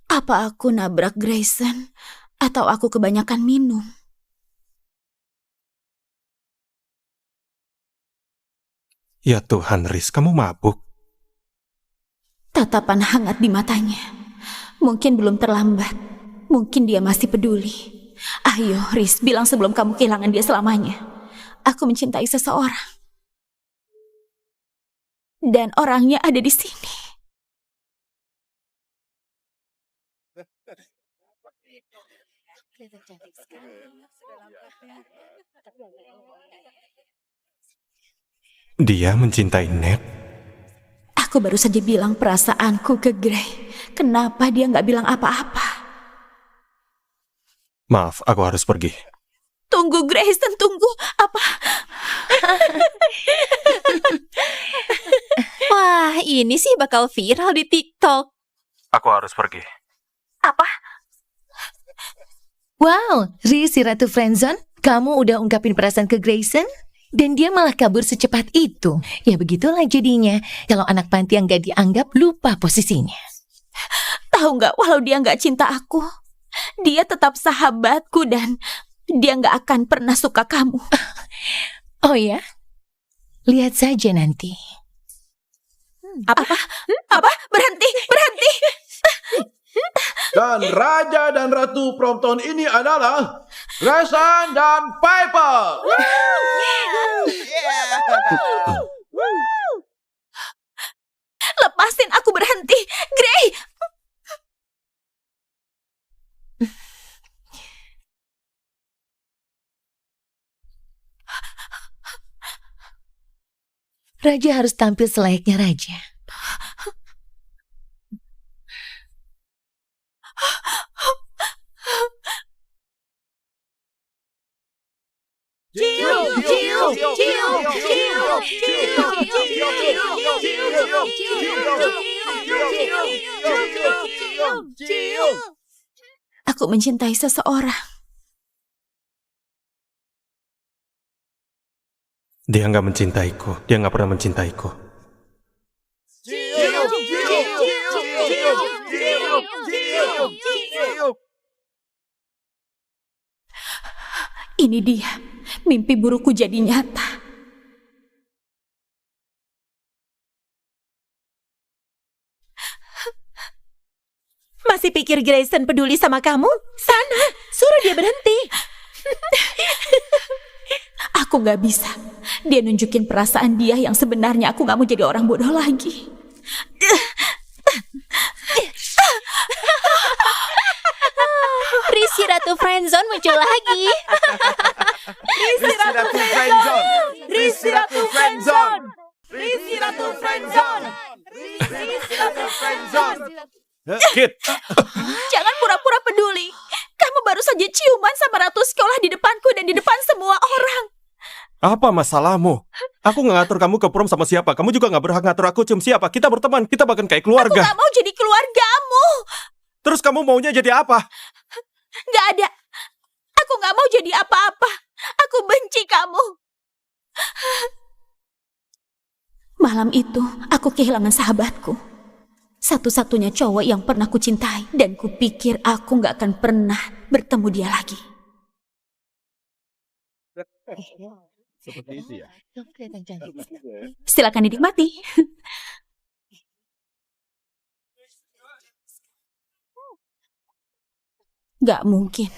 Apa aku nabrak Grayson? Atau aku kebanyakan minum? Ya Tuhan, Riz, kamu mabuk. Tatapan hangat di matanya. Mungkin belum terlambat. Mungkin dia masih peduli. Ayo, Riz, bilang sebelum kamu kehilangan dia selamanya. Aku mencintai seseorang. Dan orangnya ada di sini. Dia mencintai Ned. Aku baru saja bilang perasaanku ke Gray. Kenapa dia nggak bilang apa-apa? Maaf, aku harus pergi. Tunggu, Grayson, tunggu. Apa? Wah, ini sih bakal viral di TikTok. Aku harus pergi. Apa? Wow, Riz, si Ratu Friendzone, kamu udah ungkapin perasaan ke Grayson? Dan dia malah kabur secepat itu. Ya begitulah jadinya, kalau anak panti yang gak dianggap lupa posisinya. Tahu nggak, walau dia nggak cinta aku, dia tetap sahabatku dan dia nggak akan pernah suka kamu. Oh ya? Lihat saja nanti. Apa? Apa? Berhenti, berhenti. Dan Raja dan Ratu Prompton ini adalah Grayson dan Piper. Lepasin aku, berhenti. Gray! Raja harus tampil selayaknya raja. Aku mencintai seseorang. Dia nggak mencintaiku. Dia nggak pernah mencintaiku. Ini dia, mimpi burukku jadi nyata. Masih pikir Grayson peduli sama kamu? Sana, suruh dia berhenti. Aku gak bisa. Dia nunjukin perasaan dia yang sebenarnya. Aku gak mau jadi orang bodoh lagi. Risi Ratu Friendzone muncul lagi. Risi Ratu Friendzone. Risi Ratu Friendzone. Risi Ratu Friendzone. Risi Ratu Friendzone. Kit, Jangan pura-pura peduli. Kamu baru saja ciuman sama ratu sekolah di depanku dan di depan semua orang. apa masalahmu? Aku nggak ngatur kamu ke prom sama siapa. Kamu juga nggak berhak ngatur aku cium siapa. Kita berteman. Kita bahkan kayak Aku keluarga. gak mau jadi keluargamu. Terus kamu maunya jadi apa? Gak ada. Aku gak mau jadi apa-apa. Aku benci kamu. Malam itu, aku kehilangan sahabatku. Satu-satunya cowok yang pernah kucintai. Dan kupikir aku gak akan pernah bertemu dia lagi. Seperti itu ya. Silakan dinikmati. Gak mungkin.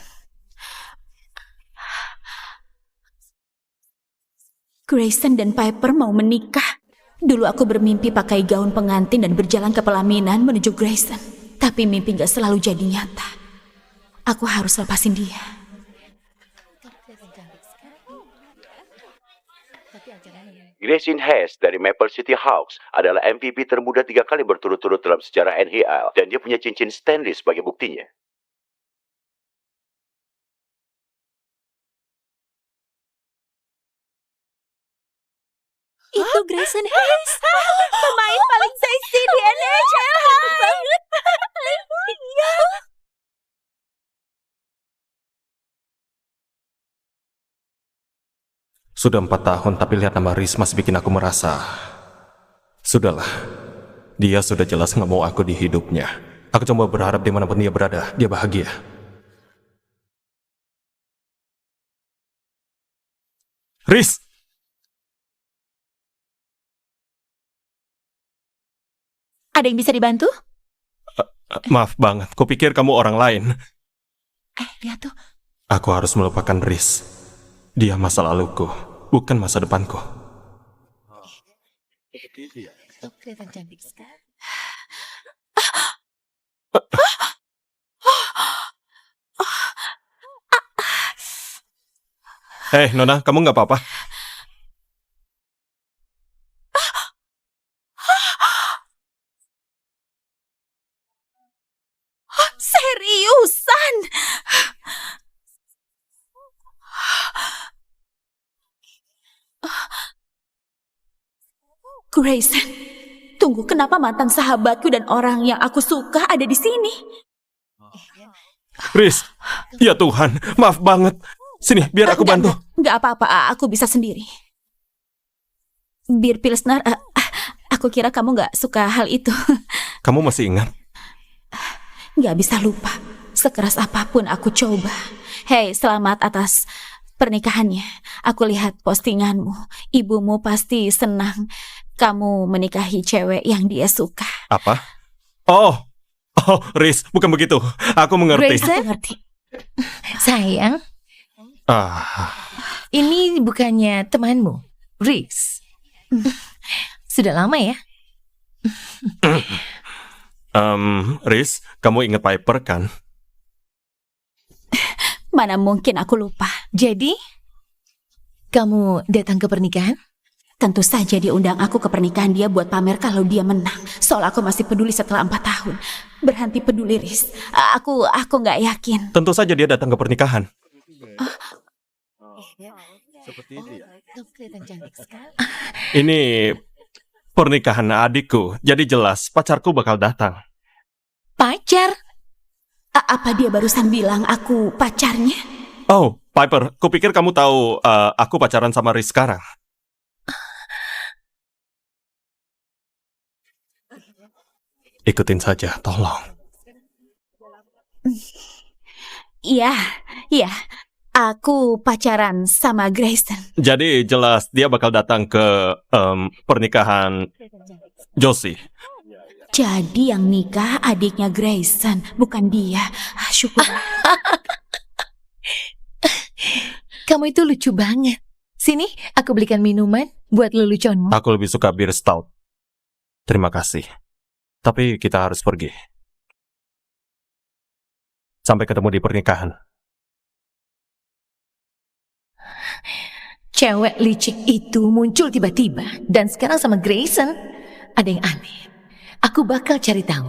Grayson dan Piper mau menikah. Dulu aku bermimpi pakai gaun pengantin dan berjalan ke pelaminan menuju Grayson. Tapi mimpi gak selalu jadi nyata. Aku harus lepasin dia. Grayson Hayes dari Maple City Hawks adalah MVP termuda 3 kali berturut-turut dalam sejarah NHL dan dia punya cincin Stanley sebagai buktinya. Itu Grayson Hayes, pemain paling seksi di NHL. Iya. Sudah 4 tahun, tapi lihat nama Riz masih bikin aku merasa... Sudahlah. Dia sudah jelas nggak mau aku di hidupnya. Aku coba berharap dimanapun dia berada, dia bahagia. Riz! Ada yang bisa dibantu? Maaf banget, kupikir kamu orang lain. Lihat tuh. Aku harus melupakan Riz. Dia masa laluku, bukan masa depanku. Kelihatan cantik sekali. Nona, kamu nggak apa-apa? Seriusan? Grayson, tunggu, kenapa mantan sahabatku dan orang yang aku suka ada di sini? Riz, ya Tuhan, maaf banget. Sini, biar aku bantu. Enggak apa-apa, aku bisa sendiri. Bir Pilsner, aku kira kamu nggak suka hal itu. Kamu masih ingat? Nggak bisa lupa, sekeras apapun aku coba. Hei, selamat atas pernikahannya. Aku lihat postinganmu, ibumu pasti senang kamu menikahi cewek yang dia suka. Apa? Oh, Riz, bukan begitu. Aku mengerti. Grayson? Aku ngerti. Sayang, ini bukannya temanmu, Riz. Sudah lama ya? Riz, kamu ingat Piper kan? Mana mungkin aku lupa. Jadi, kamu datang ke pernikahan? Tentu saja dia undang aku ke pernikahan dia buat pamer kalau dia menang. Soal aku masih peduli setelah 4 tahun. Berhenti peduli, Riz. Aku nggak yakin. Tentu saja dia datang ke pernikahan. Kelihatan cantik sekali. Ini pernikahan adikku, jadi jelas pacarku bakal datang. Pacar? Apa dia barusan bilang aku pacarnya? Oh, Piper, kupikir kamu tahu aku pacaran sama Riz sekarang. Ikutin saja, tolong. Iya. Aku pacaran sama Grayson. Jadi jelas dia bakal datang ke pernikahan Josie. Jadi yang nikah adiknya Grayson, bukan dia. Syukurlah. Kamu itu lucu banget. Sini, aku belikan minuman buat leluconmu. Aku lebih suka bir stout. Terima kasih. Tapi kita harus pergi. Sampai ketemu di pernikahan. Cewek licik itu muncul tiba-tiba dan sekarang sama Grayson. Ada yang aneh. Aku bakal cari tahu.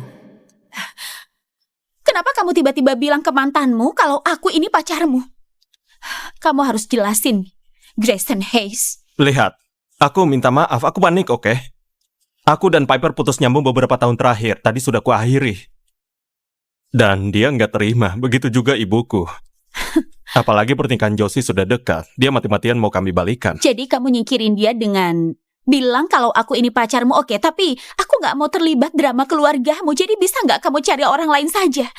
Kenapa kamu tiba-tiba bilang ke mantanmu kalau aku ini pacarmu? Kamu harus jelasin, Grayson Hayes. Lihat, aku minta maaf, aku panik, oke? Aku dan Piper putus nyambung beberapa tahun terakhir, tadi sudah kuakhiri. Dan dia nggak terima, begitu juga ibuku. Apalagi pernikahan Josie sudah dekat, dia mati-matian mau kami balikan. Jadi kamu nyingkirin dia dengan bilang kalau aku ini pacarmu, oke, tapi aku nggak mau terlibat drama keluargamu, jadi bisa nggak kamu cari orang lain saja?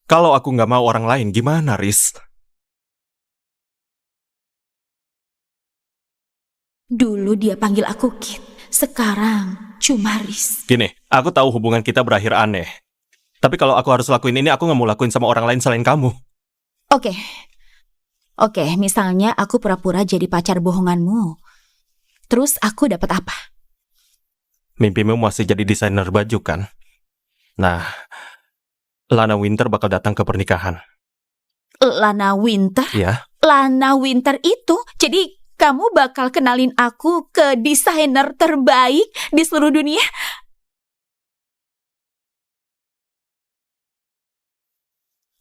Kalau aku nggak mau orang lain, gimana, Riz? Dulu dia panggil aku Kit, sekarang cuma Riz. Gini, aku tahu hubungan kita berakhir aneh. Tapi kalau aku harus lakuin ini, aku nggak mau lakuin sama orang lain selain kamu. Oke, Oke, misalnya aku pura-pura jadi pacar bohonganmu. Terus aku dapat apa? Mimpimu masih jadi desainer baju kan? Nah, Lana Winter bakal datang ke pernikahan. Lana Winter? Ya, Lana Winter itu? Jadi kamu bakal kenalin aku ke desainer terbaik di seluruh dunia?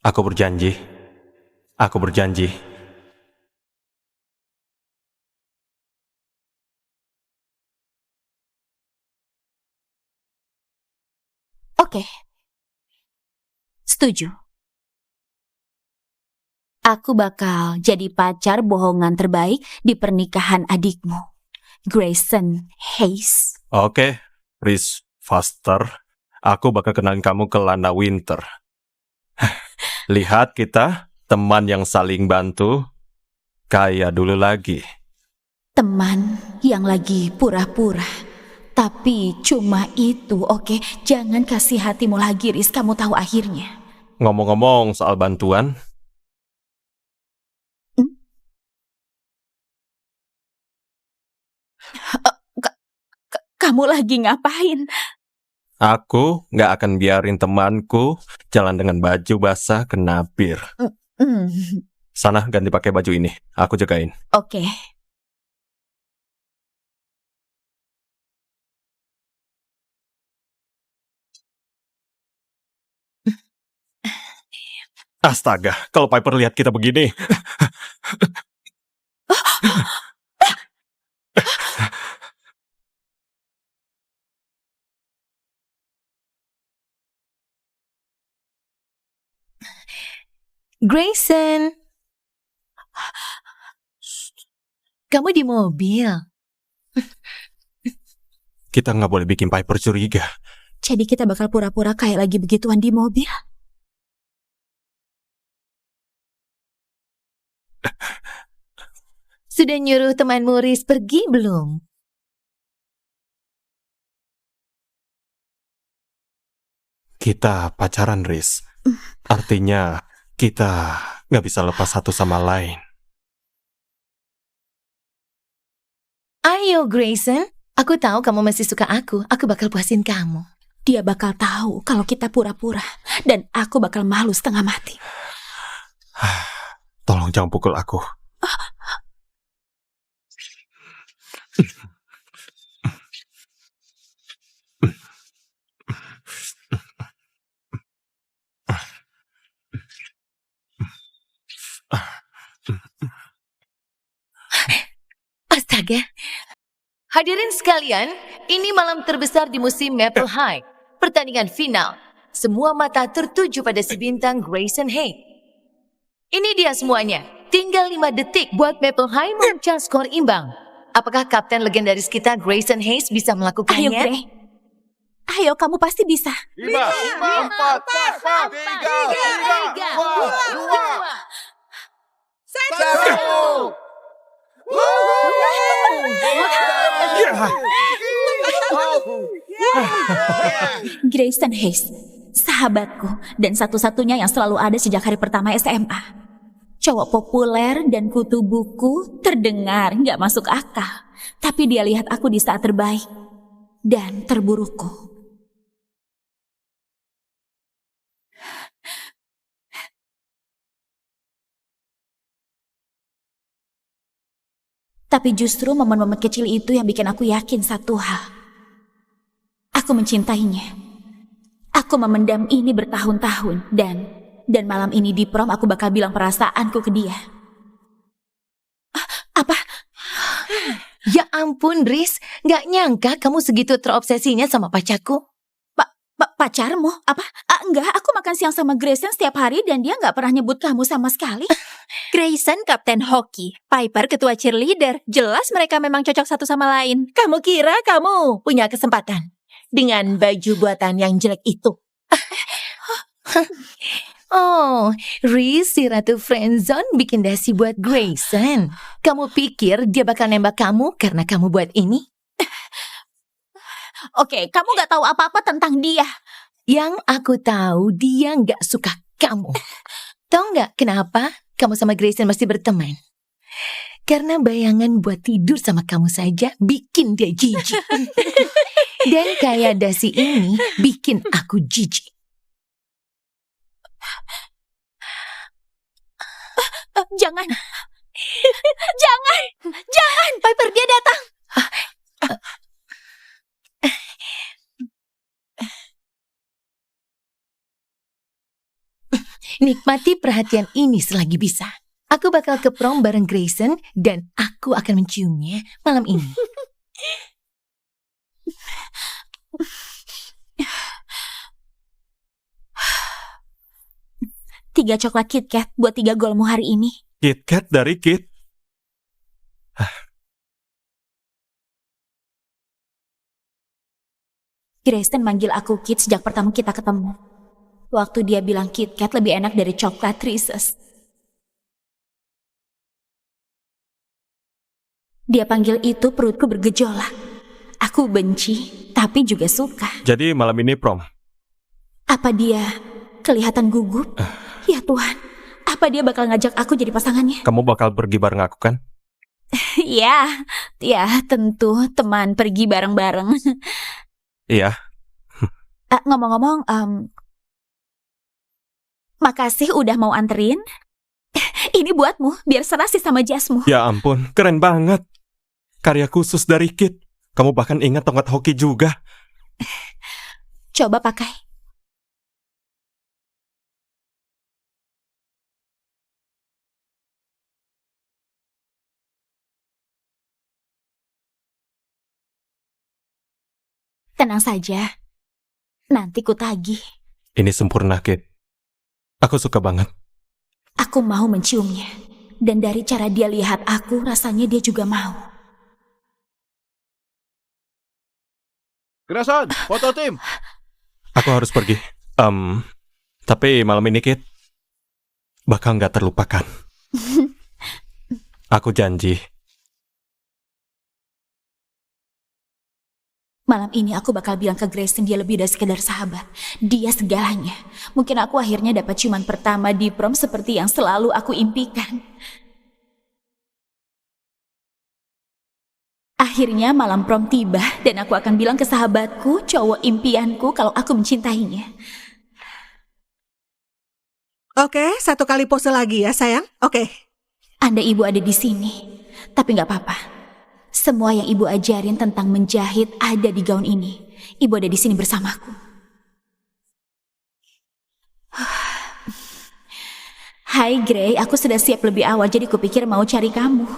aku berjanji. Aku berjanji. Oke. Setuju. Aku bakal jadi pacar bohongan terbaik di pernikahan adikmu, Grayson Hayes. Oke, Reese Foster. Aku bakal kenalin kamu ke Lana Winter. Lihat kita, teman yang saling bantu, kayak dulu lagi. Teman yang lagi pura-pura. Tapi cuma itu, oke? Jangan kasih hatimu lagi, Riz. Kamu tahu akhirnya. Ngomong-ngomong soal bantuan, Kamu lagi ngapain? aku nggak akan biarin temanku jalan dengan baju basah kena bir. Hmm, Sana ganti pakai baju ini, aku jagain. Oke. Astaga, kalau Piper lihat kita begini. Grayson, kamu di mobil. Kita nggak boleh bikin Piper curiga. Jadi kita bakal pura-pura kayak lagi begituan di mobil? Sudah nyuruh temanmu Riz pergi belum? Kita pacaran, Riz. Artinya, kita nggak bisa lepas satu sama lain. Ayo Grayson, aku tahu kamu masih suka aku. Aku bakal puasin kamu. Dia bakal tahu kalau kita pura-pura. Dan aku bakal malu setengah mati. Tolong jangan pukul aku. Astaga. Hadirin sekalian, ini malam terbesar di musim Maple High. Pertandingan final. Semua mata tertuju pada si bintang Grayson Hay. Ini dia semuanya. Tinggal 5 detik buat Maple High memecah skor imbang. Apakah kapten legendaris kita Grayson Hayes bisa Ayo, melakukannya? Gray. Ayo, kamu pasti bisa. 5, 4, 3, 2, 1. Grayson Hayes, sahabatku dan satu-satunya yang selalu ada sejak hari pertama SMA. Cowok populer dan kutu buku terdengar nggak masuk akal. Tapi dia lihat aku di saat terbaik dan terburukku. Tapi justru momen-momen kecil itu yang bikin aku yakin satu hal. Aku mencintainya. Aku memendam ini bertahun-tahun dan malam ini di prom aku bakal bilang perasaanku ke dia. Apa? Ya ampun, Riz. Nggak nyangka kamu segitu terobsesinya sama pacarku. Pacarmu? Apa? Enggak, aku makan siang sama Grayson setiap hari dan dia nggak pernah nyebut kamu sama sekali. Grayson kapten hoki, Piper ketua cheerleader. Jelas mereka memang cocok satu sama lain. Kamu kira kamu punya kesempatan dengan baju buatan yang jelek itu? Oh, Riz, si Ratu Friendzone bikin dasi buat Grayson. Kamu pikir dia bakal nembak kamu karena kamu buat ini? Oke, kamu nggak tahu apa-apa tentang dia. Yang aku tahu dia nggak suka kamu. Tahu nggak kenapa kamu sama Grayson masih berteman? Karena bayangan buat tidur sama kamu saja bikin dia jijik. Dan kayak dasi ini bikin aku jijik. Jangan. Jangan. Piper, dia datang. Nikmati perhatian ini selagi bisa. Aku bakal ke prom bareng Grayson dan aku akan menciumnya malam ini. Tiga coklat KitKat buat 3 golmu hari ini. KitKat dari Kit. Grayson manggil aku Kit sejak pertama kita ketemu. Waktu dia bilang KitKat lebih enak dari coklat Reese's. Dia panggil itu perutku bergejolak. Aku benci, tapi juga suka. Jadi malam ini prom. Apa dia kelihatan gugup? Ya Tuhan, apa dia bakal ngajak aku jadi pasangannya? Kamu bakal pergi bareng aku kan? Ya tentu teman pergi bareng-bareng. Iya. Ngomong-ngomong, makasih udah mau anterin. Ini buatmu, biar serasi sama jasmu. Ya ampun, keren banget. Karya khusus dari Kit. Kamu bahkan ingat tongkat hoki juga. Coba pakai. Tenang saja. Nanti ku tagih. Ini sempurna, Kit. Aku suka banget. Aku mau menciumnya. Dan dari cara dia lihat aku, rasanya dia juga mau. Grayson, foto tim. Aku harus pergi. Tapi malam ini, Kit, bakal nggak terlupakan. Aku janji. Malam ini aku bakal bilang ke Grayson dia lebih dari sekedar sahabat. Dia segalanya. Mungkin aku akhirnya dapat ciuman pertama di prom seperti yang selalu aku impikan. Akhirnya malam prom tiba dan aku akan bilang ke sahabatku, cowok impianku, kalau aku mencintainya. Oke, 1 kali pose lagi ya sayang. Oke. Anda ibu ada di sini, tapi nggak apa-apa. Semua yang ibu ajarin tentang menjahit ada di gaun ini. Ibu ada di sini bersamaku. Hai Gray, aku sudah siap lebih awal jadi kupikir mau cari kamu.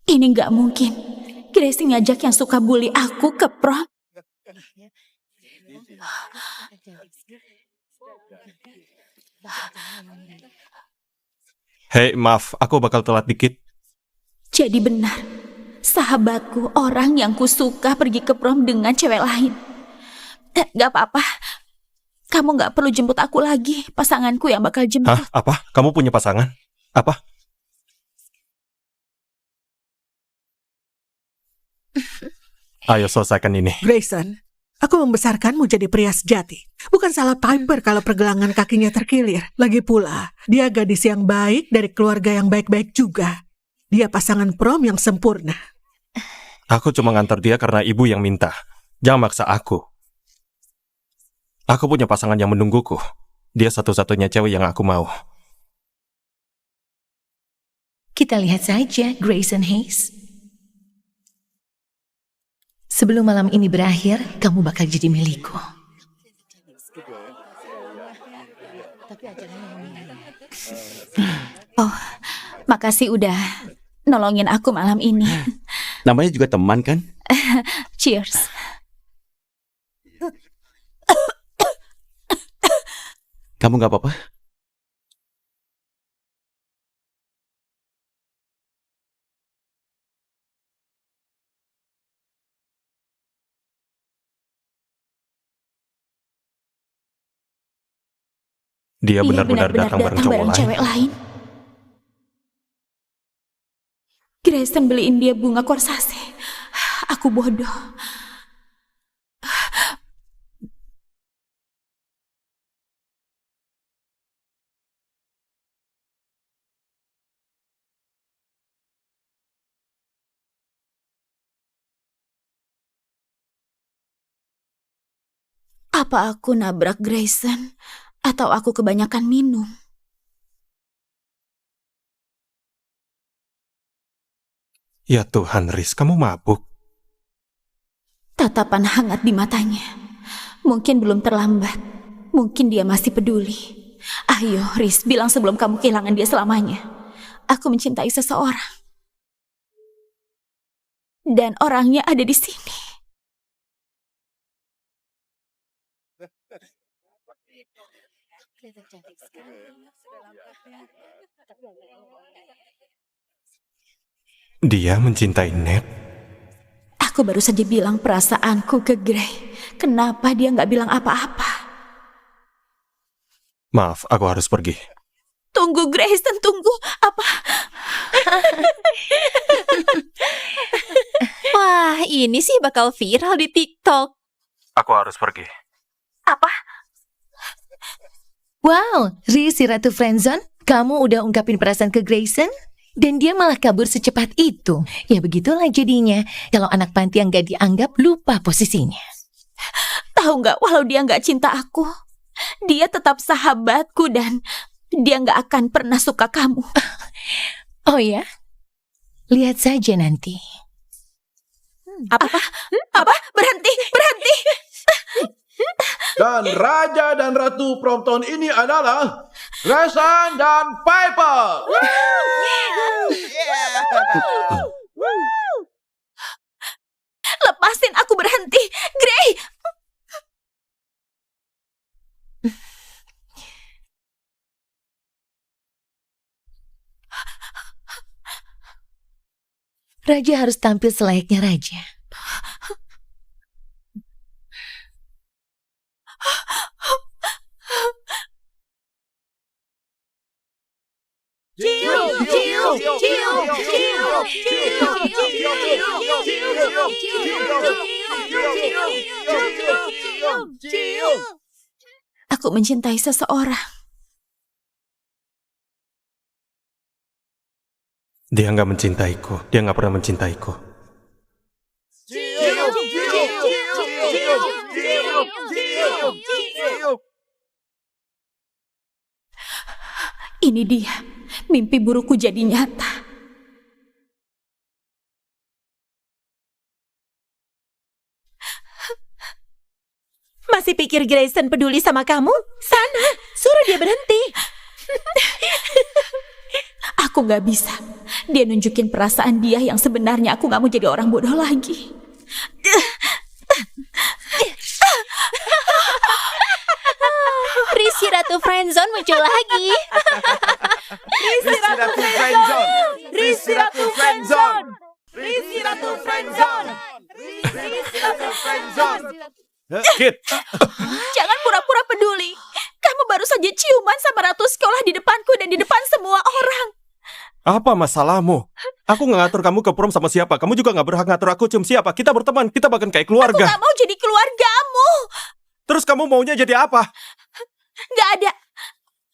Ini nggak mungkin. Grace ngajak yang suka bully aku ke prom. Hei, maaf, aku bakal telat dikit. Jadi benar, sahabatku, orang yang kusuka pergi ke prom dengan cewek lain. Gak apa-apa, kamu gak perlu jemput aku lagi. Pasanganku yang bakal jemput. Hah? Apa? Kamu punya pasangan? Apa? Ayo selesaikan ini. Grayson, aku membesarkanmu jadi pria sejati. Bukan salah Piper kalau pergelangan kakinya terkilir. Lagi pula, dia gadis yang baik dari keluarga yang baik-baik juga. Dia pasangan prom yang sempurna. Aku cuma ngantar dia karena ibu yang minta. Jangan maksa aku. Aku punya pasangan yang menungguku. Dia satu-satunya cewek yang aku mau. Kita lihat saja, Grayson Hayes. Sebelum malam ini berakhir, kamu bakal jadi milikku. Oh, makasih udah nolongin aku malam ini. Namanya juga teman kan? Cheers. Kamu gak apa-apa? Dia benar-benar datang bareng cowok cewek lain. Grayson beliin dia bunga korsase. Aku bodoh. Apa aku nabrak Grayson? Atau aku kebanyakan minum? Ya Tuhan, Riz, kamu mabuk. Tatapan hangat di matanya. Mungkin belum terlambat. Mungkin dia masih peduli. Ayo, Riz, bilang sebelum kamu kehilangan dia selamanya. Aku mencintai seseorang. Dan orangnya ada di sini. Dia mencintai Ned. Aku baru saja bilang perasaanku ke Gray. Kenapa dia nggak bilang apa-apa? Maaf, aku harus pergi. Tunggu, Grayson, tunggu. Apa? Wah, ini sih bakal viral di TikTok. Aku harus pergi. Apa? Wow, Riz, si Ratu Friendzone, kamu udah ungkapin perasaan ke Grayson? Dan dia malah kabur secepat itu. Ya begitulah jadinya, kalau anak panti yang gak dianggap lupa posisinya. Tahu nggak, walau dia nggak cinta aku, dia tetap sahabatku dan dia nggak akan pernah suka kamu. Oh ya? Lihat saja nanti. Apa? Apa? Berhenti, berhenti. Dan Raja dan Ratu Prompton ini adalah Resan dan Piper. Lepasin aku, berhenti. Gray! Raja harus tampil selayaknya raja. Aku mencintai seseorang. Dia nggak mencintaiku. Dia nggak pernah mencintaiku. Ini dia, mimpi burukku jadi nyata. Masih pikir Grayson peduli sama kamu? Sana, suruh dia berhenti. Aku gak bisa. Dia nunjukin perasaan dia yang sebenarnya. Aku gak mau jadi orang bodoh lagi. Risi Ratu Friendzone muncul lagi. Risi Ratu Friendzone. Risi Ratu Friendzone. Risi Ratu Friendzone. Risi Ratu Friendzone. Kid, Jangan pura-pura peduli. Kamu baru saja ciuman sama ratu sekolah di depanku dan di depan semua orang. apa masalahmu? Aku nggak ngatur kamu ke prom sama siapa. Kamu juga nggak berhak ngatur aku cium siapa. Kita berteman, kita bahkan kayak Aku keluarga. gak mau jadi keluargamu. Terus kamu maunya jadi apa? Gak ada.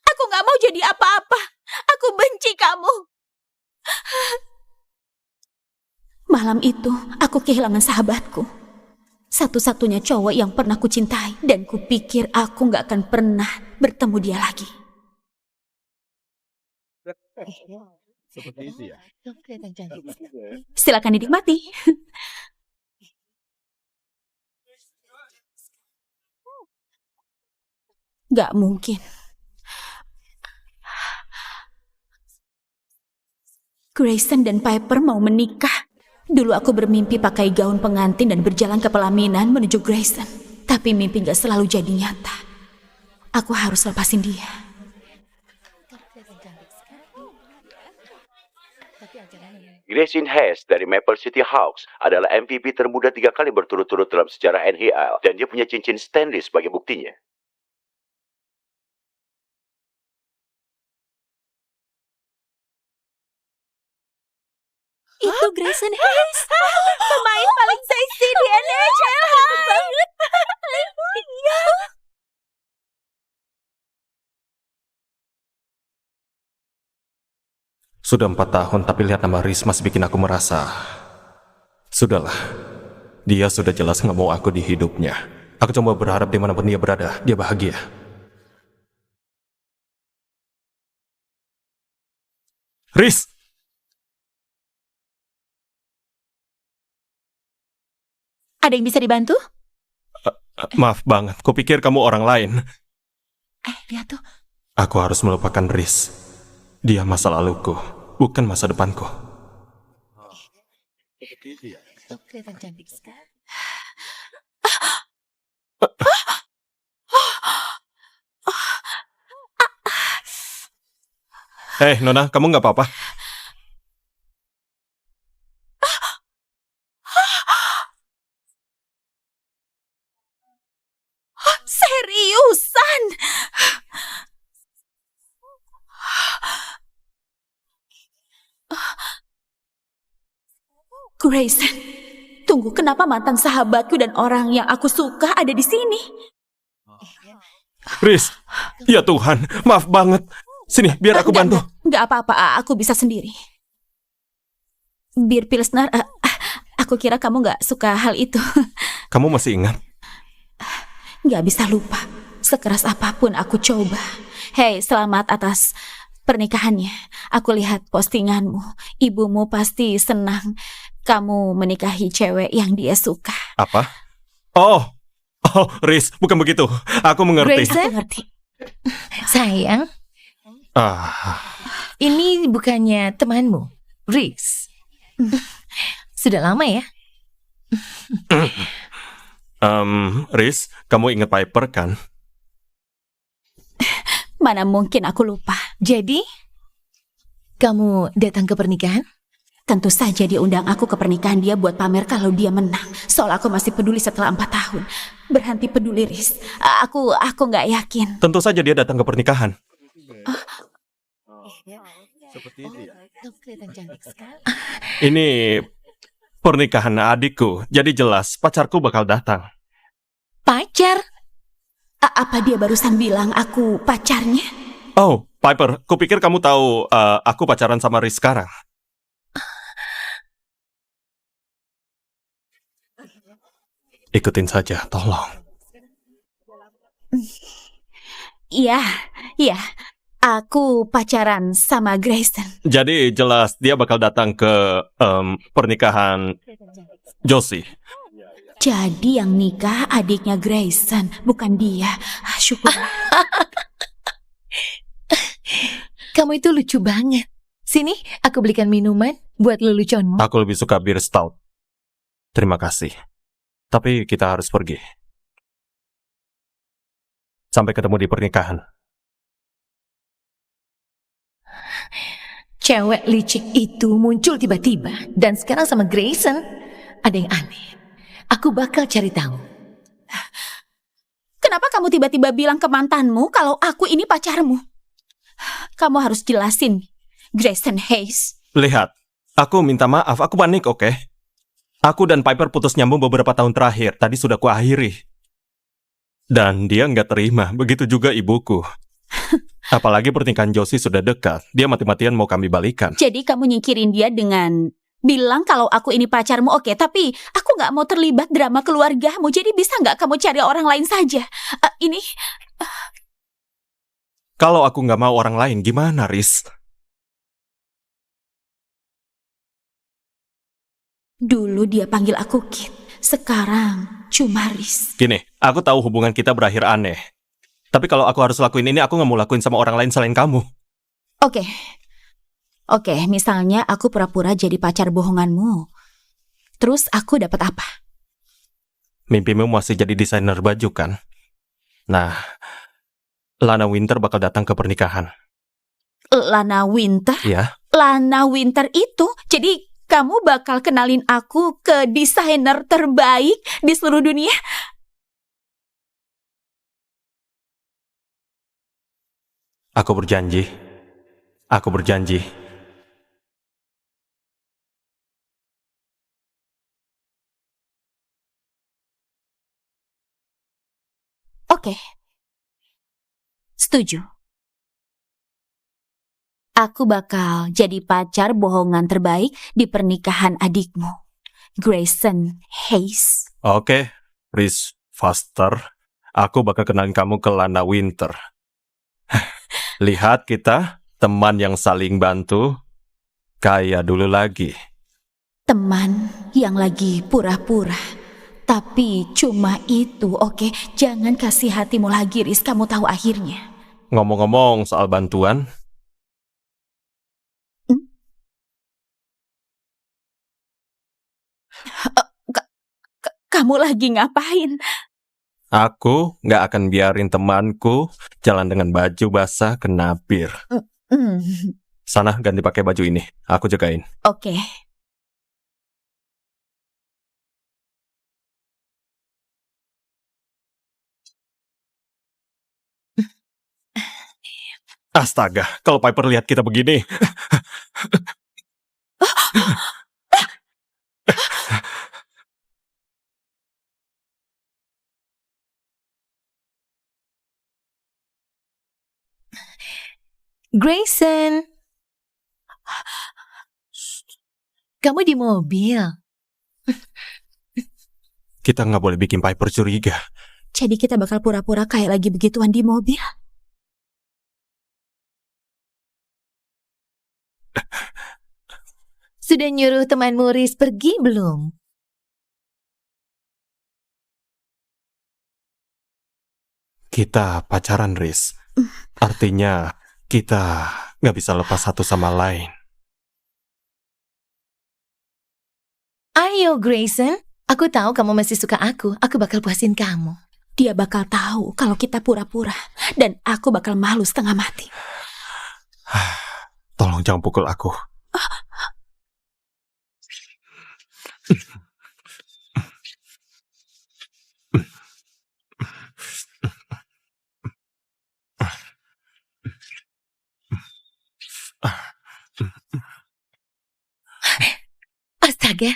Aku gak mau jadi apa-apa. Aku benci kamu. Malam itu, aku kehilangan sahabatku. Satu-satunya cowok yang pernah kucintai. Dan kupikir aku gak akan pernah bertemu dia lagi. Seperti itu ya. Silakan dinikmati. Gak mungkin. Grayson dan Piper mau menikah. Dulu aku bermimpi pakai gaun pengantin dan berjalan ke pelaminan menuju Grayson. Tapi mimpi gak selalu jadi nyata. Aku harus lepasin dia. Grayson Hayes dari Maple City Hawks adalah MVP termuda 3 kali berturut-turut dalam sejarah NHL dan dia punya cincin Stanley sebagai buktinya. Itu Grayson Hayes, pemain paling seksi di NHL. Iya. Sudah 4 tahun, tapi lihat nama Riz masih bikin aku merasa... Sudahlah, dia sudah jelas nggak mau aku di hidupnya. Aku coba berharap dimanapun dia berada, dia bahagia. Riz! Ada yang bisa dibantu? Maaf banget, kupikir kamu orang lain. Lihat tuh. Aku harus melupakan Riz. Dia masa laluku, bukan masa depanku. Kelihatan cantik sekali. Nona, kamu nggak apa-apa? Seriusan? Grayson, tunggu, kenapa mantan sahabatku dan orang yang aku suka ada di sini? Riz, ya Tuhan, maaf banget. Sini, biar aku bantu. Nggak apa-apa, aku bisa sendiri. Bir Pilsner, aku kira kamu nggak suka hal itu. Kamu masih ingat? Nggak bisa lupa, sekeras apapun aku coba. Hei, selamat atas pernikahannya. Aku lihat postinganmu. Ibumu pasti senang kamu menikahi cewek yang dia suka. Apa? Oh, Riz, bukan begitu. Aku mengerti. Grayson? Aku ngerti. Sayang, ini bukannya temanmu, Riz. Sudah lama ya? Riz, kamu ingat Piper kan? Mana mungkin aku lupa. Jadi, kamu datang ke pernikahan? Tentu saja dia undang aku ke pernikahan dia buat pamer kalau dia menang. Soal aku masih peduli setelah 4 tahun. Berhenti peduli, Riz. Aku nggak yakin. Tentu saja dia datang ke pernikahan. Kelihatan cantik sekali. Ini pernikahan adikku, jadi jelas pacarku bakal datang. Pacar? Apa dia barusan bilang aku pacarnya? Oh, Piper, kupikir kamu tahu aku pacaran sama Riz sekarang. Ikutin saja, tolong. Iya. Aku pacaran sama Grayson. Jadi jelas dia bakal datang ke pernikahan Josie. Jadi yang nikah adiknya Grayson, bukan dia. Syukur. Kamu itu lucu banget. Sini, aku belikan minuman buat leluconmu. Aku lebih suka bir stout. Terima kasih. Tapi kita harus pergi. Sampai ketemu di pernikahan. Cewek licik itu muncul tiba-tiba dan sekarang sama Grayson. Ada yang aneh. Aku bakal cari tahu. Kenapa kamu tiba-tiba bilang ke mantanmu kalau aku ini pacarmu? Kamu harus jelasin, Grayson Hayes. Lihat, aku minta maaf, aku panik, oke? Aku dan Piper putus nyambung beberapa tahun terakhir, tadi sudah kuakhiri. Dan dia nggak terima, begitu juga ibuku. Apalagi pernikahan Josie sudah dekat, dia mati-matian mau kami balikan. Jadi kamu nyingkirin dia dengan bilang kalau aku ini pacarmu, oke, tapi aku nggak mau terlibat drama keluargamu, jadi bisa nggak kamu cari orang lain saja? Kalau aku nggak mau orang lain, gimana, Riz? Dulu dia panggil aku Kit, sekarang cuma Riz. Gini, aku tahu hubungan kita berakhir aneh. Tapi kalau aku harus lakuin ini, aku nggak mau lakuin sama orang lain selain kamu. Oke, misalnya aku pura-pura jadi pacar bohonganmu. Terus aku dapat apa? Mimpimu masih jadi desainer baju, kan? Nah, Lana Winter bakal datang ke pernikahan. Lana Winter? Ya. Lana Winter itu? Jadi kamu bakal kenalin aku ke desainer terbaik di seluruh dunia? Aku berjanji. Oke. Setuju. Aku bakal jadi pacar bohongan terbaik di pernikahan adikmu, Grayson Hayes. Oke, Reese Foster. Aku bakal kenalin kamu ke Lana Winter. Lihat kita, teman yang saling bantu, kayak dulu lagi. Teman yang lagi pura-pura. Tapi cuma itu, oke? Jangan kasih hatimu lagi, Riz. Kamu tahu akhirnya. Ngomong-ngomong soal bantuan, Kamu lagi ngapain? aku nggak akan biarin temanku jalan dengan baju basah kena bir. Sana ganti pakai baju ini, aku jagain. Oke. Astaga, kalau Piper lihat kita begini. Grayson. Kamu di mobil. Kita nggak boleh bikin Piper curiga. Jadi kita bakal pura-pura kayak lagi begituan di mobil. Sudah nyuruh temanmu Riz pergi belum? Kita pacaran, Riz. Artinya kita nggak bisa lepas satu sama lain. Ayo Grayson, aku tahu kamu masih suka aku. Aku bakal puasin kamu. Dia bakal tahu kalau kita pura-pura. Dan aku bakal malu setengah mati. Tolong jangan pukul aku. Astaga,